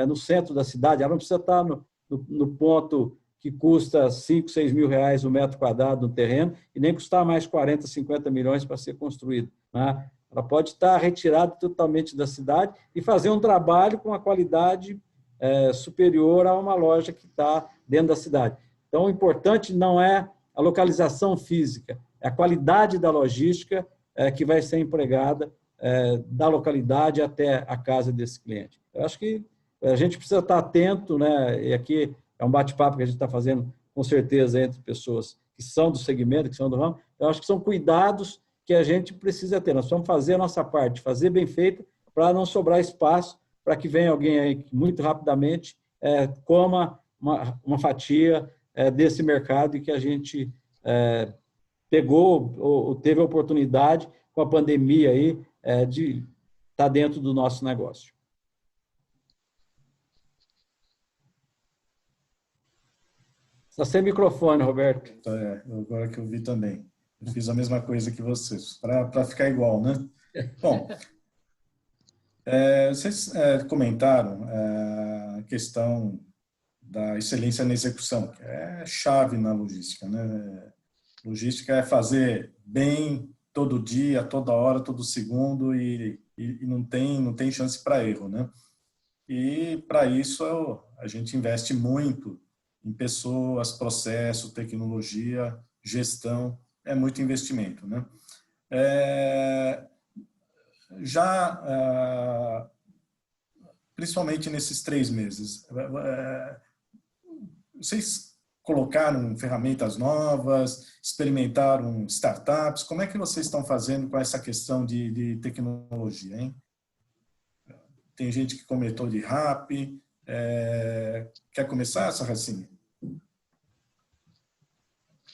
no centro da cidade, ela não precisa estar no ponto que custa 5, 6 mil reais o metro quadrado no terreno e nem custar mais 40, 50 milhões para ser construído, né? Ela pode estar retirada totalmente da cidade e fazer um trabalho com uma qualidade superior a uma loja que está dentro da cidade. Então, o importante não é a localização física, é a qualidade da logística que vai ser empregada da localidade até a casa desse cliente. Eu acho que a gente precisa estar atento, né? E aqui é um bate-papo que a gente está fazendo, com certeza, entre pessoas que são do segmento, que são do ramo. Eu acho que são cuidados que a gente precisa ter. Nós vamos fazer a nossa parte, fazer bem feita, para não sobrar espaço para que venha alguém aí que muito rapidamente coma uma fatia desse mercado e que a gente pegou ou teve a oportunidade com a pandemia aí de estar dentro do nosso negócio. Está sem microfone, Roberto. Agora que eu vi também. Eu fiz a mesma coisa que vocês, para ficar igual, né? Bom, vocês comentaram a questão da excelência na execução, que é chave na logística, né? Logística é fazer bem todo dia, toda hora, todo segundo e não tem chance para erro, né? E para isso a gente investe muito em pessoas, processo, tecnologia, gestão, é muito investimento, né? Principalmente nesses 3 meses, vocês colocaram ferramentas novas, experimentaram startups, como é que vocês estão fazendo com essa questão de tecnologia, hein? Tem gente que comentou de RAP. Quer começar, Sarracini?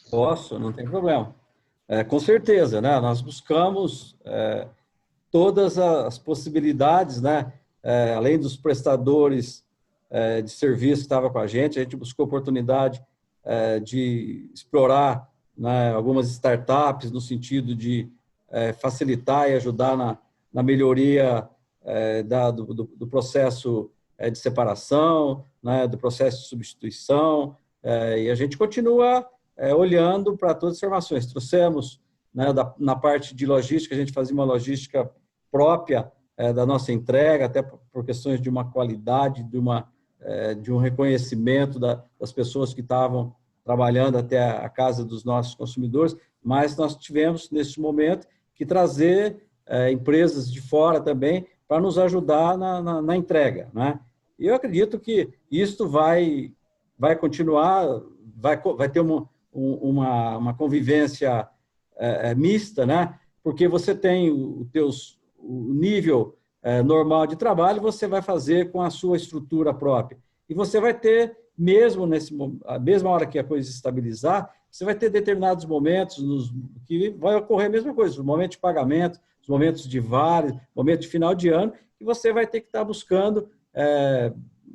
Posso, não tem problema. Com certeza, né? Nós buscamos todas as possibilidades, né? Além dos prestadores de serviço que estavam com a gente buscou oportunidade de explorar, né, algumas startups no sentido de facilitar e ajudar na melhoria do processo de separação, né, do processo de substituição, e a gente continua olhando para todas as informações. Trouxemos, né, na parte de logística, a gente fazia uma logística própria da nossa entrega, até por questões de uma qualidade, de um reconhecimento das pessoas que estavam trabalhando até a casa dos nossos consumidores, mas nós tivemos, nesse momento, que trazer empresas de fora também para nos ajudar na entrega, né? E eu acredito que isso vai continuar, vai ter uma convivência mista, né? Porque você tem o nível normal de trabalho, você vai fazer com a sua estrutura própria. E você vai ter, mesmo a mesma hora que a coisa estabilizar, você vai ter determinados momentos que vai ocorrer a mesma coisa, os momentos de pagamento, os momentos de vale, momento de final de ano, que você vai ter que estar buscando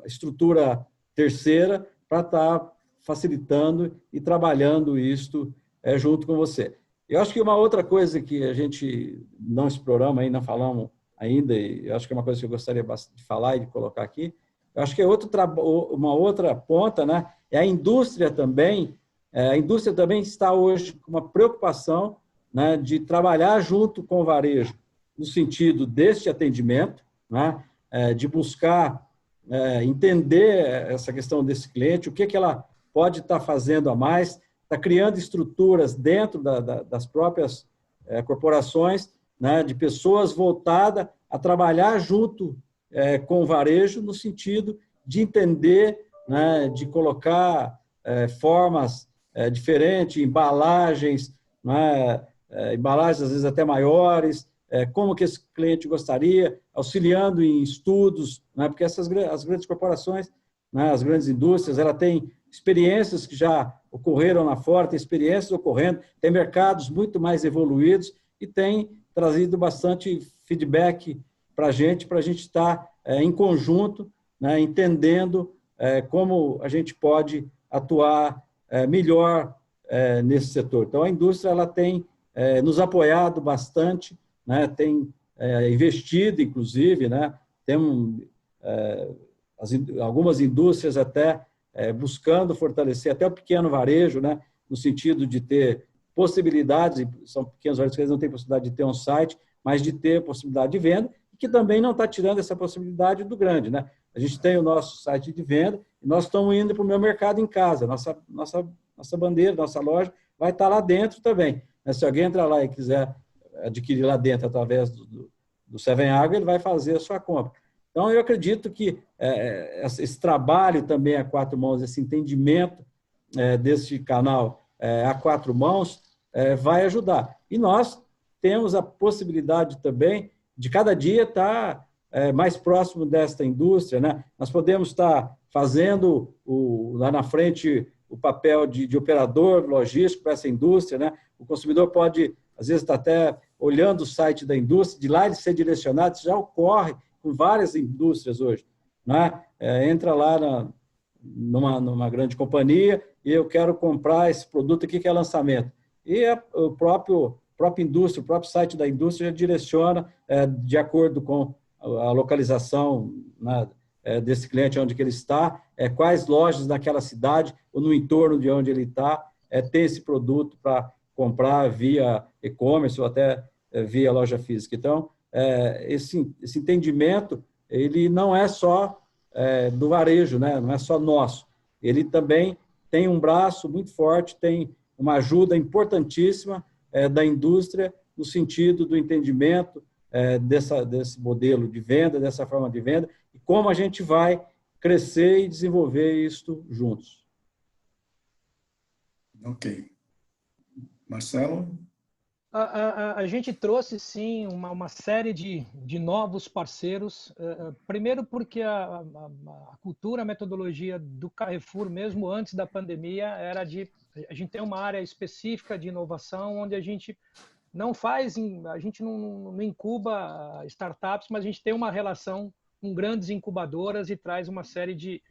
estrutura terceira para estar facilitando e trabalhando isto junto com você. Eu acho que uma outra coisa que a gente não exploramos aí, não falamos ainda, e eu acho que é uma coisa que eu gostaria de falar e de colocar aqui, eu acho que uma outra ponta, né, é a indústria também. A indústria também está hoje com uma preocupação, né, de trabalhar junto com o varejo, no sentido deste atendimento, né, de buscar entender essa questão desse cliente, o que ela pode estar fazendo a mais, está criando estruturas dentro das próprias corporações, né, de pessoas voltadas a trabalhar junto com o varejo, no sentido de entender, né, de colocar formas diferentes, embalagens, né, embalagens às vezes até maiores, como que esse cliente gostaria, auxiliando em estudos, né, porque as grandes corporações, né, as grandes indústrias, ela tem experiências que já ocorreram lá fora, tem experiências ocorrendo, tem mercados muito mais evoluídos e tem trazido bastante feedback para a gente estar em conjunto, né, entendendo como a gente pode atuar melhor nesse setor. Então, a indústria ela tem nos apoiado bastante, né, tem investido, inclusive, né, tem algumas indústrias até buscando fortalecer até o pequeno varejo, né, no sentido de ter possibilidades, são pequenos varejos que eles não têm possibilidade de ter um site, mas de ter possibilidade de venda, e que também não está tirando essa possibilidade do grande, né? A gente tem o nosso site de venda, e nós estamos indo para o meu mercado em casa, nossa bandeira, nossa loja vai estar lá dentro também. Se alguém entrar lá e quiser adquirir lá dentro através do Seven Agro, ele vai fazer a sua compra. Então, eu acredito que esse trabalho também a quatro mãos, esse entendimento desse canal a quatro mãos, vai ajudar. E nós temos a possibilidade também de cada dia estar mais próximo desta indústria, né? Nós podemos estar fazendo lá na frente o papel de operador logístico para essa indústria, né? O consumidor pode, às vezes, estar até olhando o site da indústria, de lá ele ser direcionado, isso já ocorre com várias indústrias hoje, né? Entra lá numa grande companhia e eu quero comprar esse produto aqui que é lançamento. E o própria indústria, o próprio site da indústria já direciona de acordo com a localização, né, desse cliente, onde que ele está, quais lojas naquela cidade ou no entorno de onde ele está, tem esse produto para comprar via e-commerce ou até via loja física. Então, esse entendimento, ele não é só do varejo, né? Não é só nosso. Ele também tem um braço muito forte, tem uma ajuda importantíssima da indústria no sentido do entendimento desse modelo de venda, dessa forma de venda, e como a gente vai crescer e desenvolver isso juntos. Ok. Marcelo? A gente trouxe, sim, uma série de novos parceiros. Primeiro porque a cultura, a metodologia do Carrefour, mesmo antes da pandemia, era a gente tem uma área específica de inovação, onde a gente não incuba startups, mas a gente tem uma relação com grandes incubadoras e traz uma série de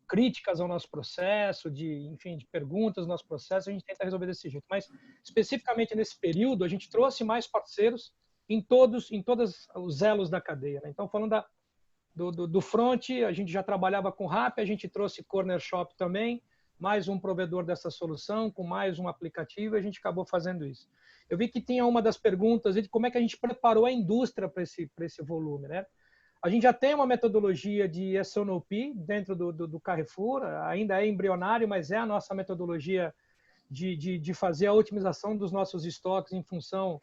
críticas ao nosso processo, enfim, de perguntas ao nosso processo, a gente tenta resolver desse jeito. Mas, especificamente nesse período, a gente trouxe mais parceiros em todos os elos da cadeia, né? Então, falando do front, a gente já trabalhava com Rappi, a gente trouxe Corner Shop também, mais um provedor dessa solução, com mais um aplicativo, e a gente acabou fazendo isso. Eu vi que tinha uma das perguntas de como é que a gente preparou a indústria para esse volume, né? A gente já tem uma metodologia de S&OP dentro do Carrefour, ainda é embrionário, mas é a nossa metodologia de fazer a otimização dos nossos estoques em função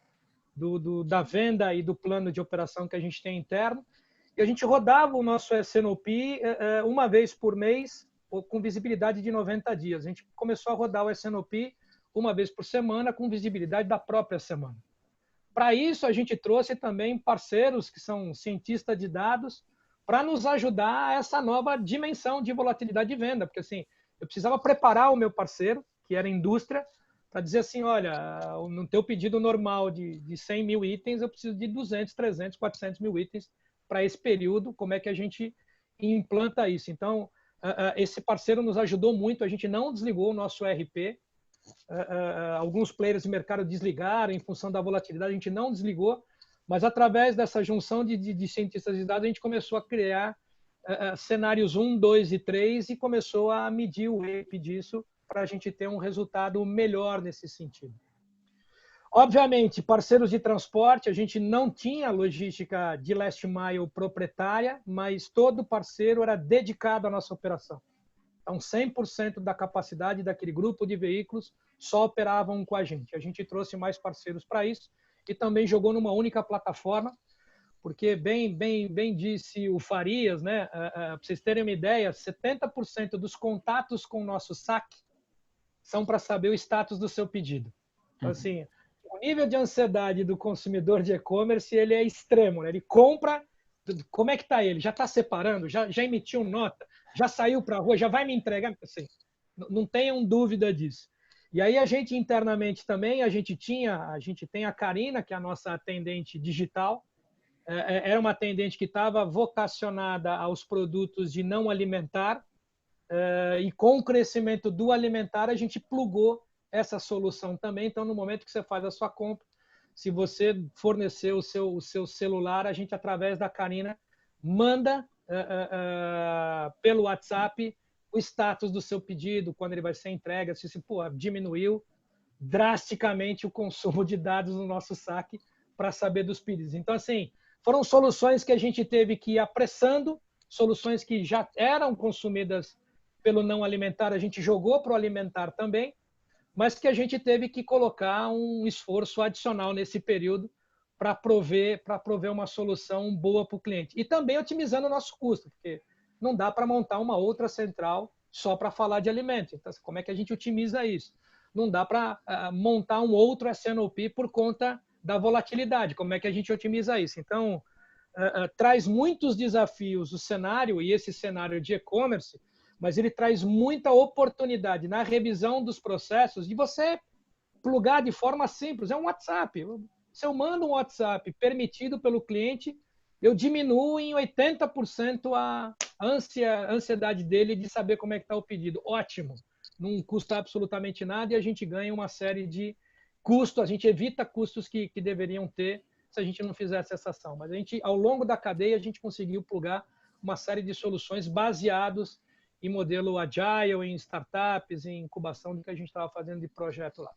da venda e do plano de operação que a gente tem interno. E a gente rodava o nosso S&OP uma vez por mês, com visibilidade de 90 dias. A gente começou a rodar o S&OP uma vez por semana, com visibilidade da própria semana. Para isso, a gente trouxe também parceiros que são cientistas de dados para nos ajudar a essa nova dimensão de volatilidade de venda. Porque assim, eu precisava preparar o meu parceiro, que era indústria, para dizer assim, olha, no teu pedido normal de 100 mil itens, eu preciso de 200, 300, 400 mil itens para esse período. Como é que a gente implanta isso? Então, esse parceiro nos ajudou muito, a gente não desligou o nosso ERP. Alguns players de mercado desligaram em função da volatilidade, a gente não desligou, mas através dessa junção de cientistas de dados, a gente começou a criar cenários 1, 2 e 3 e começou a medir o RAP disso para a gente ter um resultado melhor nesse sentido. Obviamente, parceiros de transporte, a gente não tinha logística de last mile proprietária, mas todo parceiro era dedicado à nossa operação. Então, 100% da capacidade daquele grupo de veículos só operavam com a gente. A gente trouxe mais parceiros para isso e também jogou numa única plataforma, porque bem disse o Farias, né? Para vocês terem uma ideia, 70% dos contatos com o nosso saque são para saber o status do seu pedido. Então, assim, o nível de ansiedade do consumidor de e-commerce, ele é extremo, né? Ele compra, como é que está ele? Já está separando? Já emitiu nota? Já saiu para a rua? Já vai me entregar? Assim, não tenham dúvida disso. E aí a gente internamente também, a gente tem a Karina, que é a nossa atendente digital. Era uma atendente que estava vocacionada aos produtos de não alimentar, e com o crescimento do alimentar, a gente plugou essa solução também. Então, no momento que você faz a sua compra, se você fornecer o seu celular, a gente, através da Karina, manda pelo WhatsApp o status do seu pedido, quando ele vai ser entregue, se diminuiu drasticamente o consumo de dados no nosso saque para saber dos pedidos. Então, assim, foram soluções que a gente teve que ir apressando, soluções que já eram consumidas pelo não alimentar, a gente jogou para o alimentar também, mas que a gente teve que colocar um esforço adicional nesse período para prover uma solução boa para o cliente. E também otimizando o nosso custo, porque não dá para montar uma outra central só para falar de alimento. Então, como é que a gente otimiza isso? Não dá para montar um outro S&OP por conta da volatilidade. Como é que a gente otimiza isso? Então, traz muitos desafios o cenário, e esse cenário de e-commerce, mas ele traz muita oportunidade na revisão dos processos de você plugar de forma simples. É um WhatsApp. Se eu mando um WhatsApp permitido pelo cliente, eu diminuo em 80% a ansiedade dele de saber como é que está o pedido. Ótimo. Não custa absolutamente nada e a gente ganha uma série de custos, a gente evita custos que deveriam ter se a gente não fizesse essa ação. Mas a gente, ao longo da cadeia, a gente conseguiu plugar uma série de soluções baseados em modelo agile, em startups, em incubação do que a gente estava fazendo de projeto lá.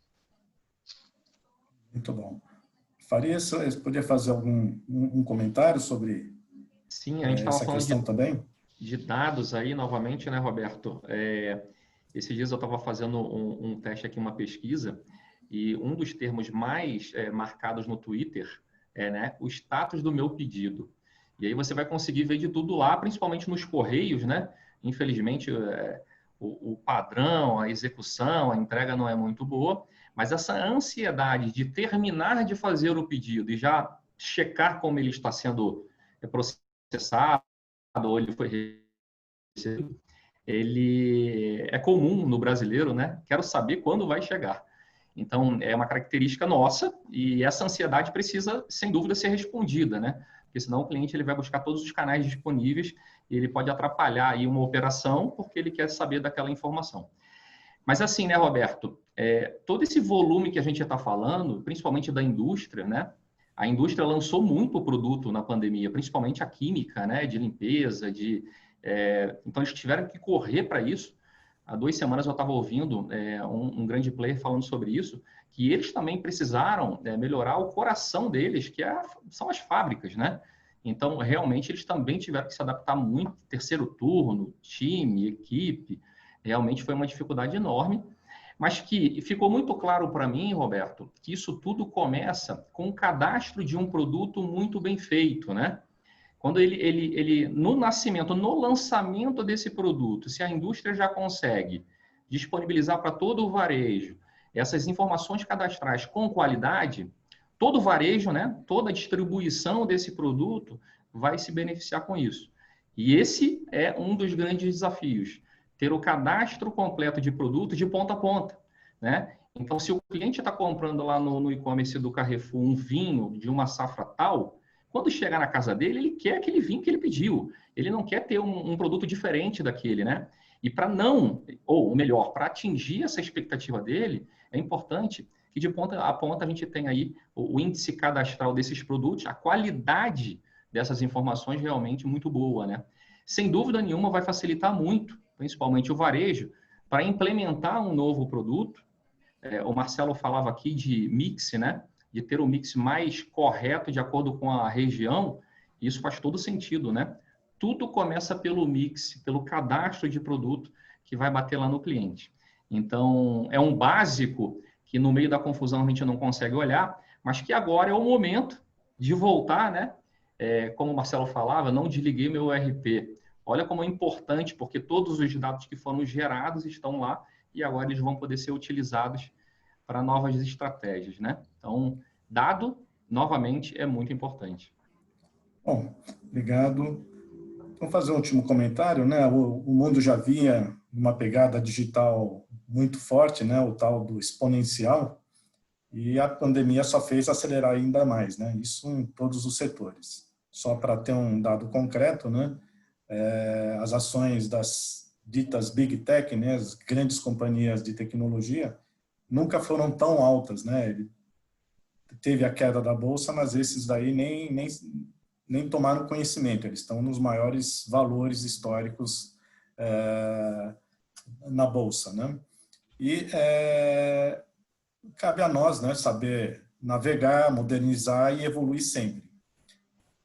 Muito bom. Farias, você podia fazer um comentário sobre Sim, a gente estava essa falando questão também? de dados aí, novamente, né, Roberto? Esses dias eu estava fazendo um teste aqui, uma pesquisa, e um dos termos mais marcados no Twitter é, né, o status do meu pedido. E aí você vai conseguir ver de tudo lá, principalmente nos correios, né? Infelizmente, o padrão, a execução, a entrega não é muito boa, mas essa ansiedade de terminar de fazer o pedido e já checar como ele está sendo processado ou ele foi recebido, ele é comum no brasileiro, né? Quero saber quando vai chegar. Então, é uma característica nossa e essa ansiedade precisa, sem dúvida, ser respondida, né? Porque senão o cliente ele vai buscar todos os canais disponíveis e ele pode atrapalhar aí uma operação porque ele quer saber daquela informação. Mas assim, né, Roberto, todo esse volume que a gente está falando, principalmente da indústria, né? A indústria lançou muito produto na pandemia, principalmente a química, né? De limpeza, então eles tiveram que correr para isso. Há 2 semanas eu estava ouvindo um grande player falando sobre isso, que eles também precisaram melhorar o coração deles, que são as fábricas, né? Então, realmente, eles também tiveram que se adaptar muito, terceiro turno, time, equipe, realmente foi uma dificuldade enorme, mas que ficou muito claro para mim, Roberto, que isso tudo começa com o cadastro de um produto muito bem feito, né? Quando ele no nascimento, no lançamento desse produto, se a indústria já consegue disponibilizar para todo o varejo essas informações cadastrais com qualidade, todo o varejo, né, toda a distribuição desse produto vai se beneficiar com isso. E esse é um dos grandes desafios, ter o cadastro completo de produto de ponta a ponta, né? Então, se o cliente está comprando lá no e-commerce do Carrefour um vinho de uma safra tal, quando chegar na casa dele, ele quer aquele vinho que ele pediu. Ele não quer ter um produto diferente daquele, né? E para não, ou melhor, para atingir essa expectativa dele, é importante que de ponta a ponta a gente tenha aí o índice cadastral desses produtos, a qualidade dessas informações realmente muito boa, né? Sem dúvida nenhuma vai facilitar muito, principalmente o varejo, para implementar um novo produto. O Marcelo falava aqui de mix, né? De ter o mix mais correto de acordo com a região, isso faz todo sentido, né? Tudo começa pelo mix, pelo cadastro de produto que vai bater lá no cliente. Então, é um básico que no meio da confusão a gente não consegue olhar, mas que agora é o momento de voltar, né? Como o Marcelo falava, não desliguei meu ERP. Olha como é importante, porque todos os dados que foram gerados estão lá e agora eles vão poder ser utilizados para novas estratégias, né? Então, dado, novamente, é muito importante. Bom, obrigado. Vamos fazer um último comentário, né? O mundo já via uma pegada digital muito forte, né? O tal do exponencial, e a pandemia só fez acelerar ainda mais, né? Isso em todos os setores. Só para ter um dado concreto, né? As ações das ditas Big Tech, né? As grandes companhias de tecnologia, nunca foram tão altas, né? Teve a queda da bolsa, mas esses daí nem tomaram conhecimento. Eles estão nos maiores valores históricos na bolsa, né? E cabe a nós, né, saber navegar, modernizar e evoluir sempre.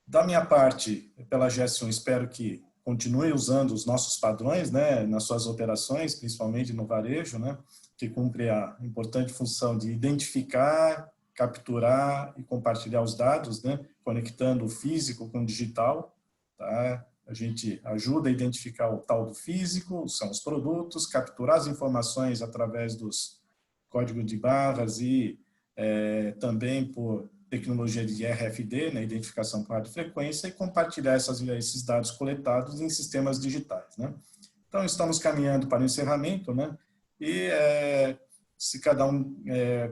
Da minha parte, pela GS1, espero que continue usando os nossos padrões, né, nas suas operações, principalmente no varejo, né? que cumpre a importante função de identificar, capturar e compartilhar os dados, né? Conectando o físico com o digital. Tá? A gente ajuda a identificar o tal do físico, são os produtos, capturar as informações através dos códigos de barras e também por tecnologia de RFD, né, identificação por radiofrequência, e compartilhar esses dados coletados em sistemas digitais. Né? Então, estamos caminhando para o encerramento, né? E se cada um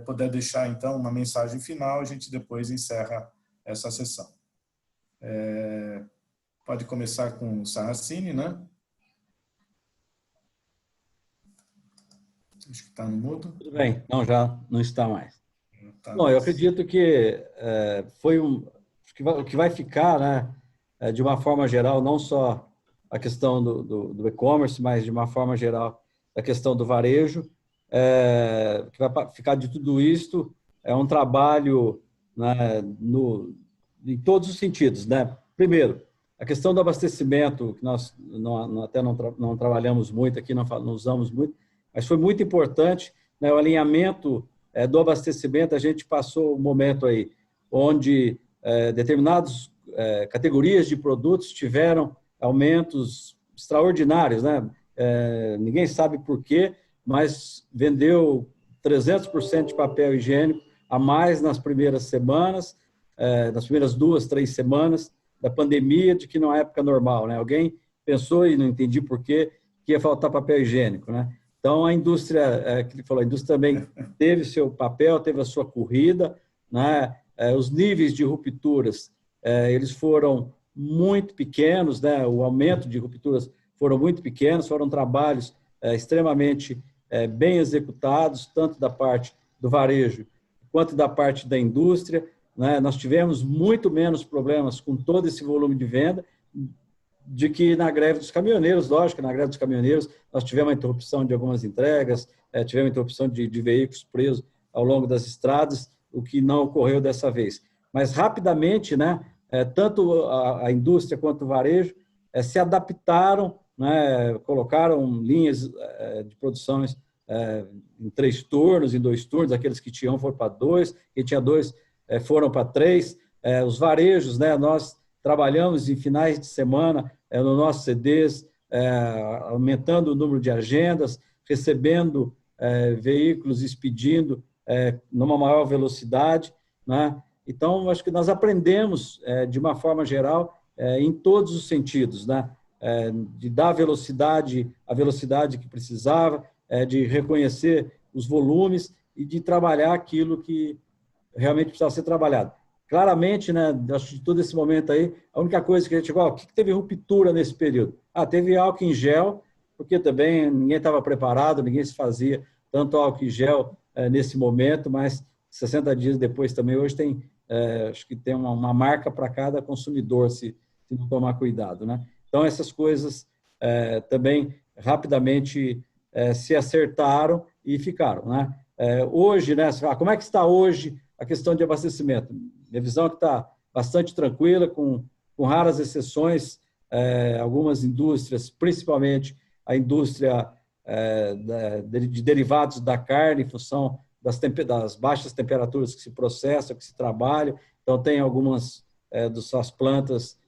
puder deixar, então, uma mensagem final, a gente depois encerra essa sessão. Pode começar com o Sarracini, né? Acho que está no mudo. Tudo bem, não, já não está mais. Tá. Bom, eu acredito que foi o que vai ficar, né, de uma forma geral, não só a questão do e-commerce, mas de uma forma geral a questão do varejo, que vai ficar de tudo isto é um trabalho, né, em todos os sentidos, né? Primeiro, a questão do abastecimento, que nós até não trabalhamos muito aqui, não usamos muito, mas foi muito importante, né, o alinhamento do abastecimento. A gente passou um momento aí onde determinadas categorias de produtos tiveram aumentos extraordinários, né? Ninguém sabe por quê, mas vendeu 300% de papel higiênico a mais nas primeiras semanas, nas primeiras 2, 3 semanas da pandemia, de que não é época normal, né? Alguém pensou, e não entendi por quê, que ia faltar papel higiênico, né? Então, a indústria, que ele falou, a indústria também teve seu papel, teve a sua corrida, né? Os níveis de rupturas, eles foram muito pequenos, né? O aumento de rupturas foram muito pequenos, foram trabalhos extremamente bem executados, tanto da parte do varejo quanto da parte da indústria, né? Nós tivemos muito menos problemas com todo esse volume de venda de que na greve dos caminhoneiros. Lógico, na greve dos caminhoneiros nós tivemos a interrupção de algumas entregas, tivemos a interrupção de veículos presos ao longo das estradas, o que não ocorreu dessa vez. Mas rapidamente, né, tanto a indústria quanto o varejo se adaptaram, né, colocaram linhas de produções em 3 turnos, em 2 turnos, aqueles que tinham foram para 2, quem tinha 2 foram para 3. Os varejos, né, nós trabalhamos em finais de semana no nossos CDs, aumentando o número de agendas, recebendo veículos, expedindo numa maior velocidade, né? Então, acho que nós aprendemos, de uma forma geral, em todos os sentidos, né? De dar a velocidade que precisava, de reconhecer os volumes e de trabalhar aquilo que realmente precisava ser trabalhado. Claramente, né, acho que de todo esse momento aí, a única coisa que a gente chegou, o que teve ruptura nesse período? Teve álcool em gel, porque também ninguém estava preparado, ninguém se fazia tanto álcool em gel nesse momento, mas 60 dias depois também, hoje tem, acho que tem uma marca para cada consumidor, se não tomar cuidado, né? Então, essas coisas também rapidamente se acertaram e ficaram, né? Hoje, né, como é que está hoje a questão de abastecimento? Minha visão é que está bastante tranquila, com raras exceções. Algumas indústrias, principalmente a indústria de derivados da carne, em função das baixas temperaturas que se processam, que se trabalham. Então, tem algumas das plantas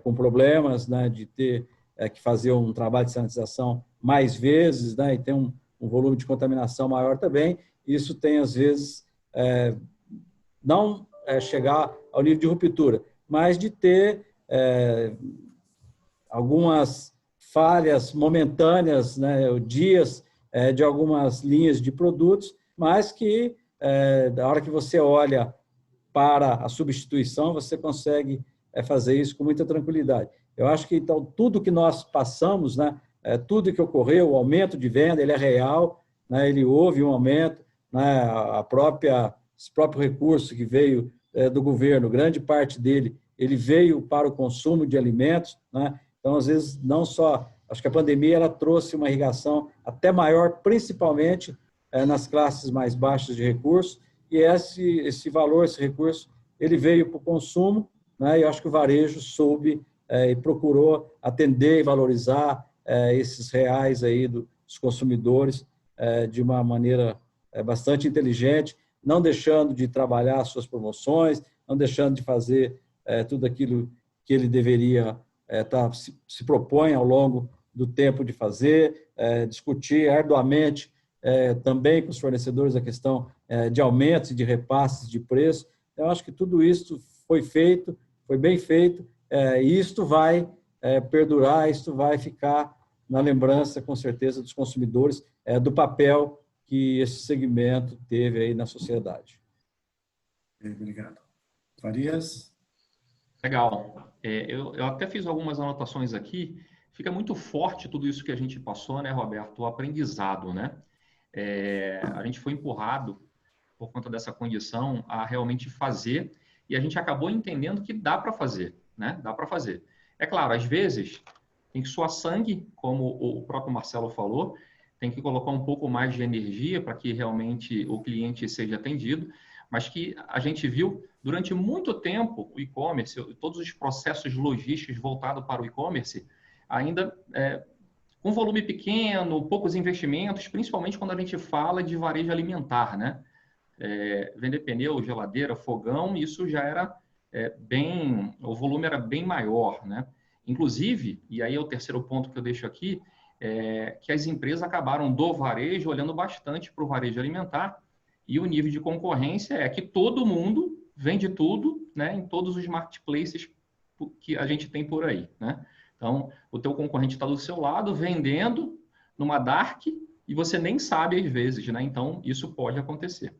com problemas, né, de ter que fazer um trabalho de sanitização mais vezes, né, e tem um volume de contaminação maior também. Isso tem, às vezes, não chegar ao nível de ruptura, mas de ter algumas falhas momentâneas, né, dias de algumas linhas de produtos, mas que, da hora que você olha para a substituição, você consegue fazer isso com muita tranquilidade. Eu acho que, então, tudo que nós passamos, né, tudo que ocorreu, o aumento de venda, ele é real, né, ele houve um aumento, né, esse próprio recurso que veio do governo, grande parte dele, ele veio para o consumo de alimentos, né? Então, às vezes, não só, acho que a pandemia ela trouxe uma irrigação até maior, principalmente nas classes mais baixas de recursos, e esse valor, esse recurso, ele veio para o consumo, né? E eu acho que o varejo soube e procurou atender e valorizar esses reais aí dos consumidores de uma maneira bastante inteligente, não deixando de trabalhar suas promoções, não deixando de fazer tudo aquilo que ele deveria se propõe ao longo do tempo de fazer, discutir arduamente também com os fornecedores a questão de aumentos e de repasses de preço. Eu acho que tudo isso foi feito, foi bem feito, e isto vai perdurar, isto vai ficar na lembrança, com certeza, dos consumidores, do papel que esse segmento teve aí na sociedade. Obrigado. Farias? Legal. Eu até fiz algumas anotações aqui. Fica muito forte tudo isso que a gente passou, né, Roberto? O aprendizado, né? A gente foi empurrado por conta dessa condição a realmente fazer e a gente acabou entendendo que dá para fazer, né? Dá para fazer. É claro, às vezes tem que suar sangue, como o próprio Marcelo falou, tem que colocar um pouco mais de energia para que realmente o cliente seja atendido, mas que a gente viu durante muito tempo o e-commerce, todos os processos logísticos voltados para o e-commerce, ainda com volume pequeno, poucos investimentos, principalmente quando a gente fala de varejo alimentar, né? Vender pneu, geladeira, fogão, isso já era o volume era bem maior, né? Inclusive, e aí é o terceiro ponto que eu deixo aqui, que as empresas acabaram do varejo olhando bastante para o varejo alimentar e o nível de concorrência é que todo mundo vende tudo, né, em todos os marketplaces que a gente tem por aí, né? Então, o teu concorrente está do seu lado vendendo numa dark e você nem sabe às vezes, né? Então, isso pode acontecer.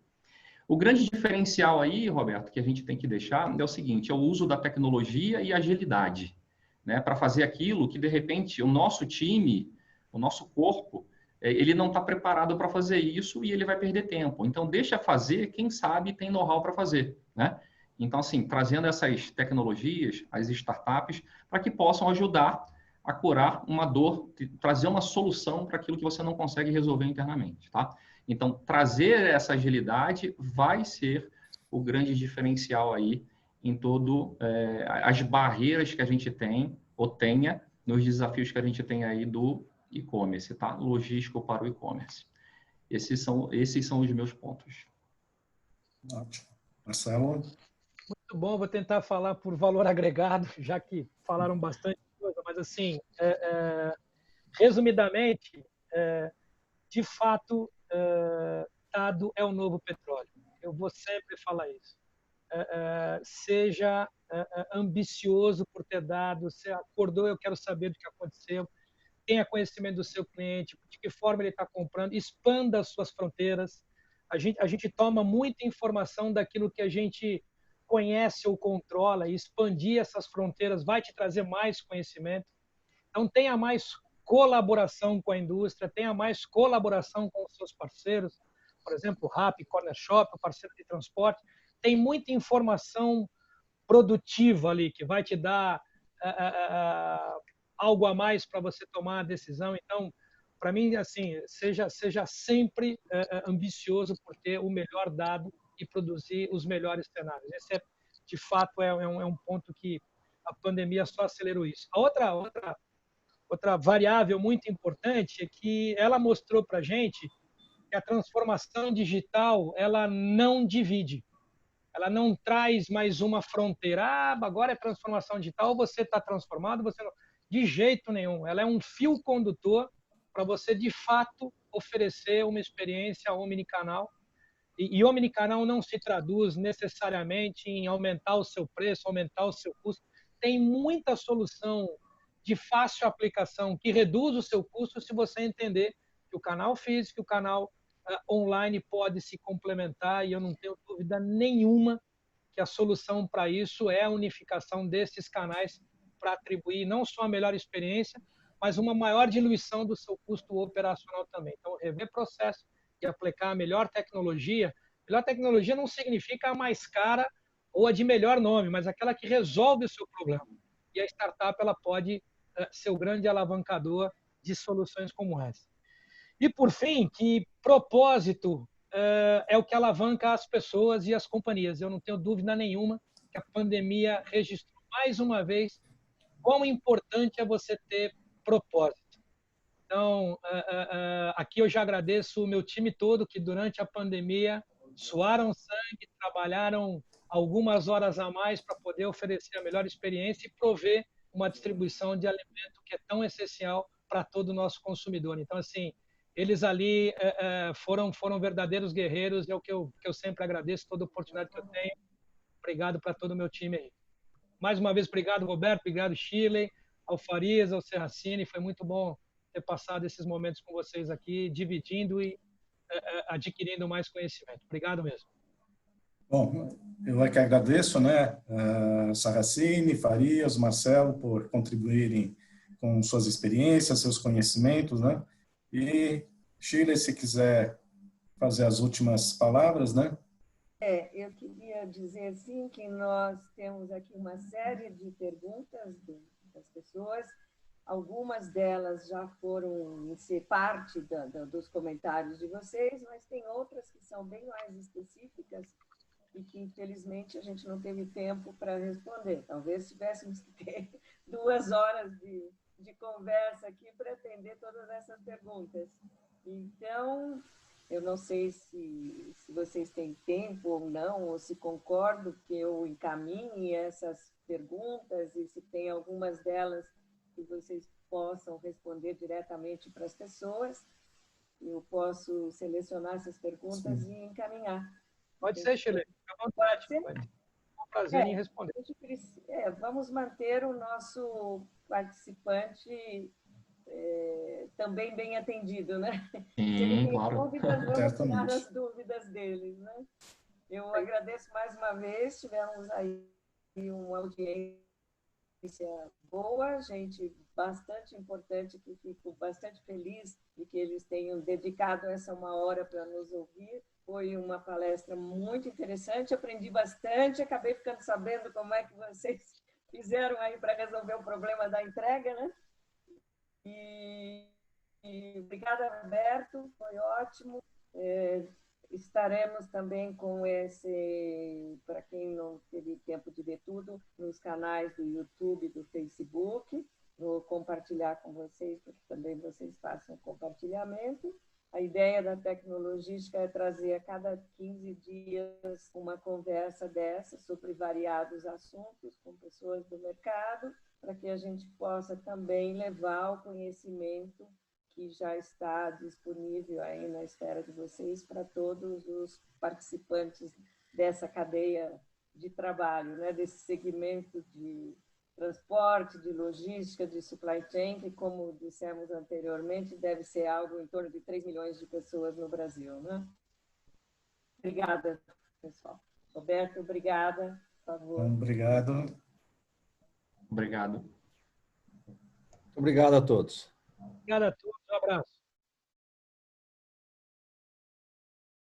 O grande diferencial aí, Roberto, que a gente tem que deixar é o seguinte, é o uso da tecnologia e agilidade, né, para fazer aquilo que, de repente, o nosso time, o nosso corpo, ele não está preparado para fazer isso e ele vai perder tempo. Então, deixa fazer quem sabe tem know-how para fazer, né? Então, assim, trazendo essas tecnologias, as startups, para que possam ajudar a curar uma dor, trazer uma solução para aquilo que você não consegue resolver internamente, tá? Então, trazer essa agilidade vai ser o grande diferencial aí em todo as barreiras que a gente tem ou tenha nos desafios que a gente tem aí do e-commerce, tá? Logístico para o e-commerce. Esses são os meus pontos. Ótimo. Marcelo? Muito bom, vou tentar falar por valor agregado, já que falaram bastante coisa, mas assim, resumidamente, de fato, dado é o novo petróleo. Eu vou sempre falar isso. Seja ambicioso por ter dados, você acordou, eu quero saber do que aconteceu, tenha conhecimento do seu cliente, de que forma ele está comprando, expanda as suas fronteiras. A gente toma muita informação daquilo que a gente conhece ou controla, e expandir essas fronteiras vai te trazer mais conhecimento. Então, tenha mais colaboração com a indústria, tenha mais colaboração com os seus parceiros, por exemplo, o Rappi, Corner Shop, o parceiro de transporte. Tem muita informação produtiva ali que vai te dar algo a mais para você tomar a decisão. Então, para mim, assim, seja sempre ambicioso por ter o melhor dado e produzir os melhores cenários. Esse, de fato, é um ponto que a pandemia só acelerou isso. A outra variável muito importante é que ela mostrou para a gente que a transformação digital ela não divide. Ela não traz mais uma fronteira. Agora é transformação digital, você está transformado, você não. De jeito nenhum. Ela é um fio condutor para você, de fato, oferecer uma experiência omnicanal. E omnicanal não se traduz necessariamente em aumentar o seu preço, aumentar o seu custo. Tem muita solução de fácil aplicação que reduz o seu custo se você entender que o canal físico e o canal online pode se complementar, e eu não tenho dúvida nenhuma que a solução para isso é a unificação desses canais para atribuir não só a melhor experiência, mas uma maior diluição do seu custo operacional também. Então, rever processo e aplicar a melhor tecnologia. Melhor tecnologia não significa a mais cara ou a de melhor nome, mas aquela que resolve o seu problema. E a startup ela pode ser o grande alavancador de soluções como essa. E, por fim, que propósito é o que alavanca as pessoas e as companhias. Eu não tenho dúvida nenhuma que a pandemia registrou mais uma vez quão importante é você ter propósito. Então, aqui eu já agradeço o meu time todo, que durante a pandemia suaram sangue, trabalharam algumas horas a mais para poder oferecer a melhor experiência e prover uma distribuição de alimento que é tão essencial para todo o nosso consumidor. Então, assim, eles ali foram verdadeiros guerreiros, e é o que eu sempre agradeço, toda oportunidade que eu tenho. Obrigado para todo o meu time aí. Mais uma vez, obrigado, Roberto, obrigado, Shirley, ao Farias, ao Serracini, foi muito bom ter passado esses momentos com vocês aqui, dividindo e adquirindo mais conhecimento. Obrigado mesmo. Bom, eu é que agradeço, né, Sarracini, Farias, Marcelo, por contribuírem com suas experiências, seus conhecimentos, né, e Shirley, se quiser fazer as últimas palavras, né? Eu queria dizer assim que nós temos aqui uma série de perguntas das pessoas. Algumas delas já foram ser parte dos comentários de vocês, mas tem outras que são bem mais específicas e que, infelizmente, a gente não teve tempo para responder. Talvez tivéssemos que ter 2 horas de conversa aqui para atender todas essas perguntas. Então, eu não sei se vocês têm tempo ou não, ou se concordam que eu encaminhe essas perguntas e se tem algumas delas que vocês possam responder diretamente para as pessoas. Eu posso selecionar essas perguntas e encaminhar. Pode ser, Shirley, fica à vontade. Pode ser. É um prazer em responder. Vamos manter o nosso participante também bem atendido, né? Se ele tem dúvidas, vamos tirar as dúvidas deles, né? Eu agradeço mais uma vez, tivemos aí uma audiência boa, gente bastante importante, que fico bastante feliz de que eles tenham dedicado essa 1 hora para nos ouvir. Foi uma palestra muito interessante, aprendi bastante, acabei ficando sabendo como é que vocês fizeram aí para resolver o problema da entrega, né? E obrigada, Roberto, foi ótimo. Estaremos também com para quem não teve tempo de ver tudo, nos canais do YouTube e do Facebook. Vou compartilhar com vocês, para que também vocês façam compartilhamento. A ideia da Tecnologística é trazer a cada 15 dias uma conversa dessa sobre variados assuntos com pessoas do mercado, para que a gente possa também levar o conhecimento que já está disponível aí na esfera de vocês para todos os participantes dessa cadeia de trabalho, né? Desse segmento de transporte, de logística, de supply chain, que, como dissemos anteriormente, deve ser algo em torno de 3 milhões de pessoas no Brasil, né? Obrigada, pessoal. Roberto, obrigada. Por favor. Obrigado. Obrigado. Obrigado a todos. Obrigado a todos, um abraço.